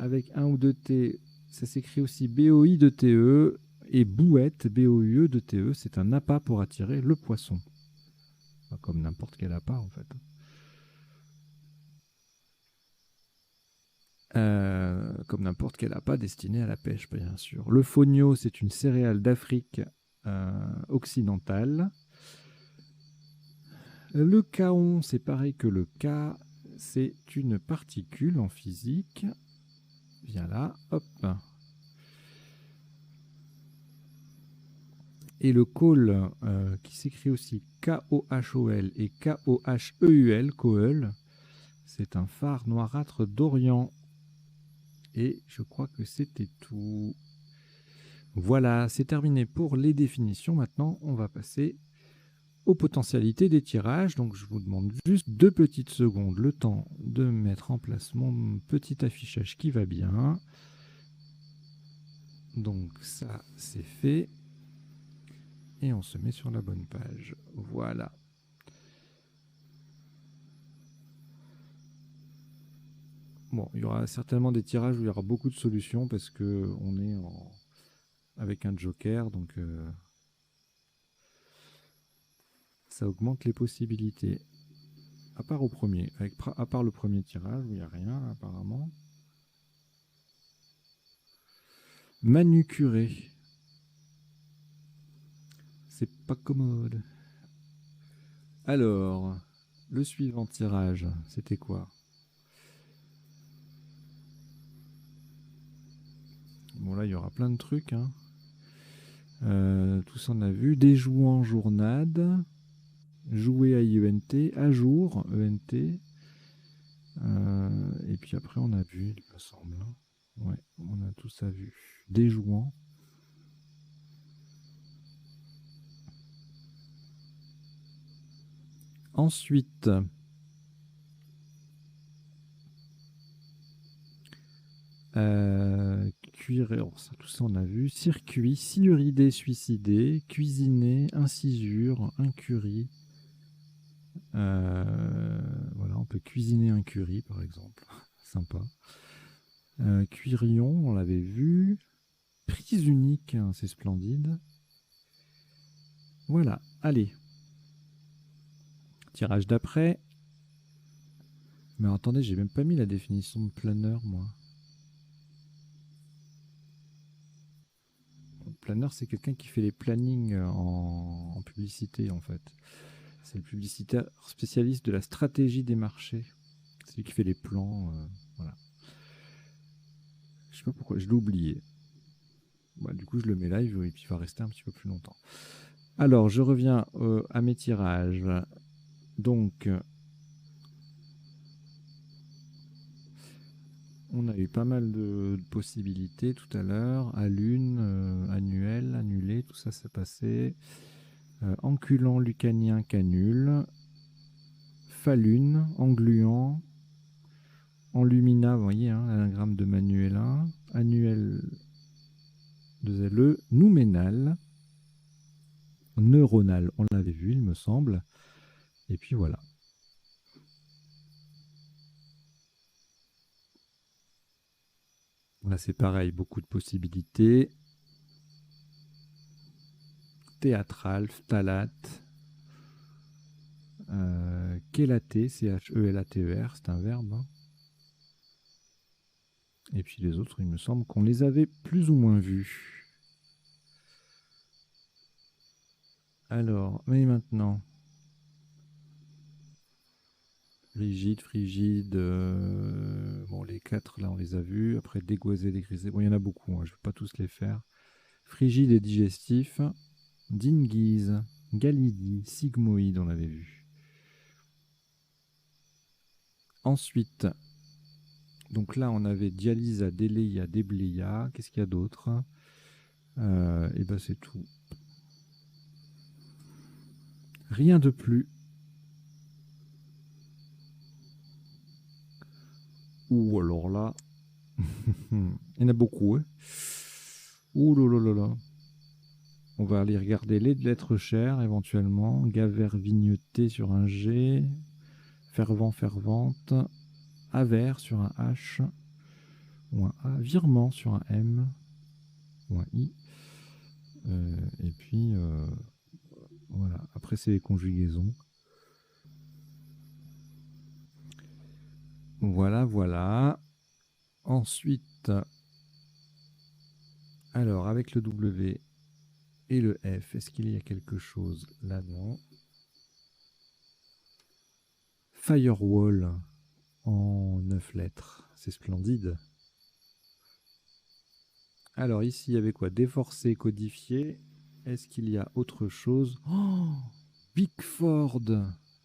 avec un ou deux T, ça s'écrit aussi B-O-I-2-T-E, et bouette, B-O-U-E-2-T-E, c'est un appât pour attirer le poisson. Comme n'importe quel appât, en fait. Comme n'importe quel appât destiné à la pêche, bien sûr. Le fonio, c'est une céréale d'Afrique occidentale. Le kaon, c'est pareil que le K, c'est une particule en physique. Viens là, hop. Et le col, qui s'écrit aussi K-O-H-O-L et K-O-H-E-U-L, Koeul, c'est un phare noirâtre d'Orient. Et je crois que c'était tout. Voilà, c'est terminé pour les définitions. Maintenant, on va passer aux potentialités des tirages. Donc, je vous demande juste 2 petites secondes, le temps de mettre en place mon petit affichage qui va bien. Donc, ça, c'est fait. Et on se met sur la bonne page. Voilà. Bon, il y aura certainement des tirages où il y aura beaucoup de solutions parce que on est avec un joker, donc ça augmente les possibilités. À part au premier, à part le premier tirage où il n'y a rien apparemment. Manucuré. C'est pas commode. Alors, le suivant tirage, c'était quoi? Bon là, il y aura plein de trucs. Hein. Tout ça on a vu. Déjouant journade. Jouer à IENT. À jour, ENT. Et puis après, on a vu, il me semble. Ouais, on a tout ça vu. Déjouant. Ensuite, cuire, ça, tout ça on a vu. Circuit, siuridé, suicidé, cuisiner, incisure, incurie. Voilà, on peut cuisiner un curry par exemple. Sympa. Cuirion, on l'avait vu. Prise unique, hein, c'est splendide. Voilà, allez. Tirage d'après. Mais attendez, j'ai même pas mis la définition de planeur, moi. Planeur, c'est quelqu'un qui fait les plannings en publicité, en fait. C'est le publicitaire spécialiste de la stratégie des marchés. C'est lui qui fait les plans. Voilà. Je sais pas pourquoi, je l'ai oublié. Bah, du coup, je le mets live et puis il va rester un petit peu plus longtemps. Alors, je reviens à mes tirages. Donc, on a eu pas mal de possibilités tout à l'heure. À lune, annuel, annulé, tout ça s'est passé. Enculant, lucanien, canule. Falune, engluant. Enlumina, vous voyez, hein, l'anagramme de Manuelin. Annuel de LE. Nouménal. Neuronal, on l'avait vu, il me semble. Et puis voilà. Là, c'est pareil, beaucoup de possibilités. Théâtral, phtalate, chélaté, C-H-E-L-A-T-E-R, c'est un verbe. Hein. Et puis les autres, il me semble qu'on les avait plus ou moins vus. Alors, mais maintenant, rigide, frigide, bon, les 4 là, on les a vus. Après, dégoisé, dégrisé, bon, il y en a beaucoup, hein, je ne vais pas tous les faire. Frigide et digestif, dinguise, galidie, sigmoïde, on l'avait vu. Ensuite, Donc là, on avait dialysa, déléia, débléia. Qu'est-ce qu'il y a d'autre? Et ben c'est tout. Rien de plus. Ou alors là, il y en a beaucoup. Hein. Ouh là là là là. On va aller regarder les lettres chères éventuellement. Gavert vigneté sur un G. Fervent, fervente. Aver sur un H. Ou un A. Virement sur un M. Ou un I. Et puis, voilà. Après, c'est les conjugaisons. Voilà, voilà. Ensuite, alors, avec le W et le F, est-ce qu'il y a quelque chose là? Non. Firewall en 9 lettres. C'est splendide. Alors, ici, il y avait quoi? Déforcé, codifié. Est-ce qu'il y a autre chose? Oh, Bickford.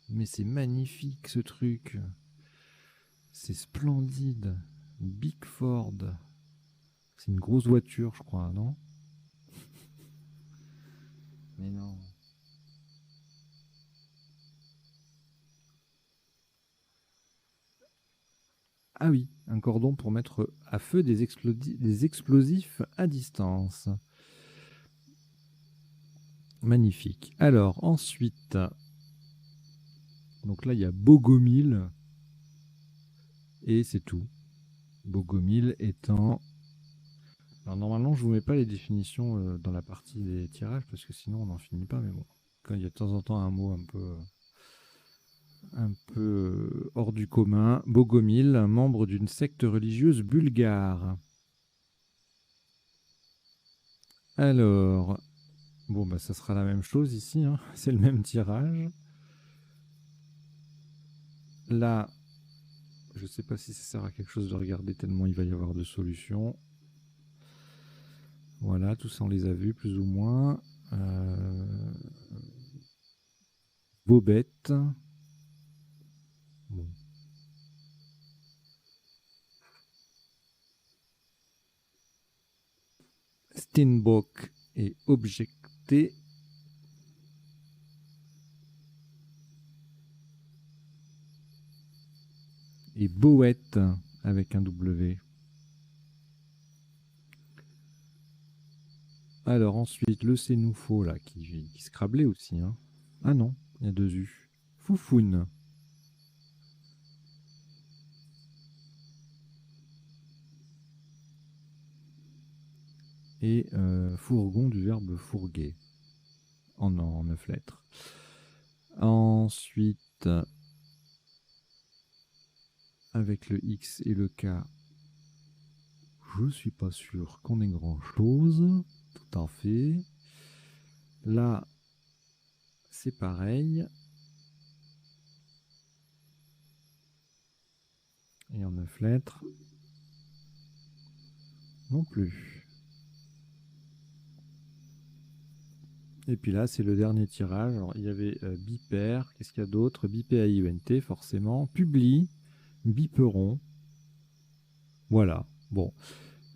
Mais c'est magnifique, ce truc. C'est splendide. Bickford. C'est une grosse voiture, je crois, non? Mais non. Ah oui, un cordon pour mettre à feu des explosifs à distance. Magnifique. Alors, ensuite, donc là, il y a Bogomil. Et c'est tout. Bogomil étant... Alors, normalement, je ne vous mets pas les définitions dans la partie des tirages, parce que sinon, on n'en finit pas. Mais bon, quand il y a de temps en temps un mot un peu hors du commun. Bogomil, membre d'une secte religieuse bulgare. Alors, bon, bah, ça sera la même chose ici, hein. C'est le même tirage. Là, je ne sais pas si ça sert à quelque chose de regarder tellement il va y avoir de solutions. Voilà, tout ça on les a vus plus ou moins. Bobette. Bon. Steinbock est objecté. Et Boët avec un W. Alors ensuite, le Sénoufo là, qui scrablait aussi. Hein. Ah non, il y a deux U. Foufoune. Et fourgon du verbe fourguer. En 9 lettres. Ensuite, avec le X et le K, je suis pas sûr qu'on ait grand chose. Tout à fait. Là, c'est pareil. Et en 9 lettres, non plus. Et puis là, c'est le dernier tirage. Alors, il y avait Bipère. Qu'est-ce qu'il y a d'autre? BPAIENT, forcément. Publi, Biperon. Voilà. Bon.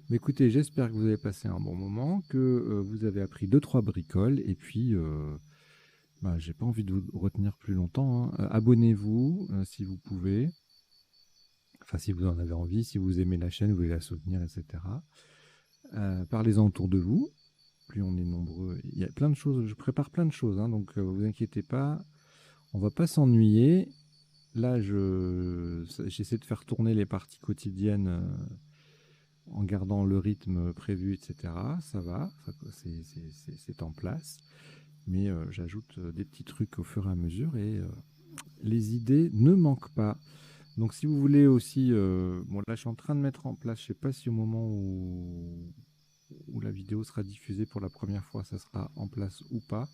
Mais écoutez, j'espère que vous avez passé un bon moment, que vous avez appris 2-3 bricoles. Et puis, bah, j'ai pas envie de vous retenir plus longtemps. Hein. Abonnez-vous si vous pouvez. Enfin, si vous en avez envie, si vous aimez la chaîne, vous voulez la soutenir, etc. Parlez-en autour de vous. Plus on est nombreux. Il y a plein de choses. Je prépare plein de choses. Hein, donc, vous inquiétez pas. On va pas s'ennuyer. Là, j'essaie de faire tourner les parties quotidiennes en gardant le rythme prévu, etc. Ça va, c'est en place. Mais j'ajoute des petits trucs au fur et à mesure et les idées ne manquent pas. Donc si vous voulez aussi... bon là, je suis en train de mettre en place, je ne sais pas si au moment où la vidéo sera diffusée pour la première fois, ça sera en place ou pas.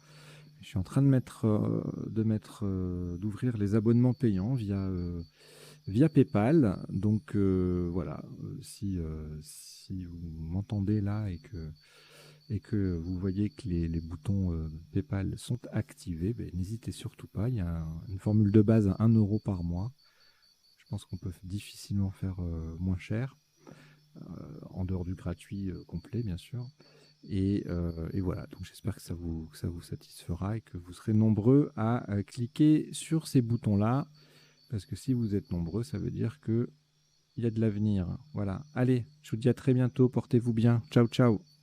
Je suis en train d'ouvrir les abonnements payants via PayPal. Donc voilà, si vous m'entendez là et que vous voyez que les boutons PayPal sont activés, ben, n'hésitez surtout pas. Il y a une formule de base à 1 € par mois. Je pense qu'on peut difficilement faire moins cher, en dehors du gratuit complet, bien sûr. Et voilà, donc j'espère que ça vous satisfera et que vous serez nombreux à cliquer sur ces boutons-là, parce que si vous êtes nombreux, ça veut dire qu'il y a de l'avenir. Voilà, allez, je vous dis à très bientôt, portez-vous bien. Ciao, ciao.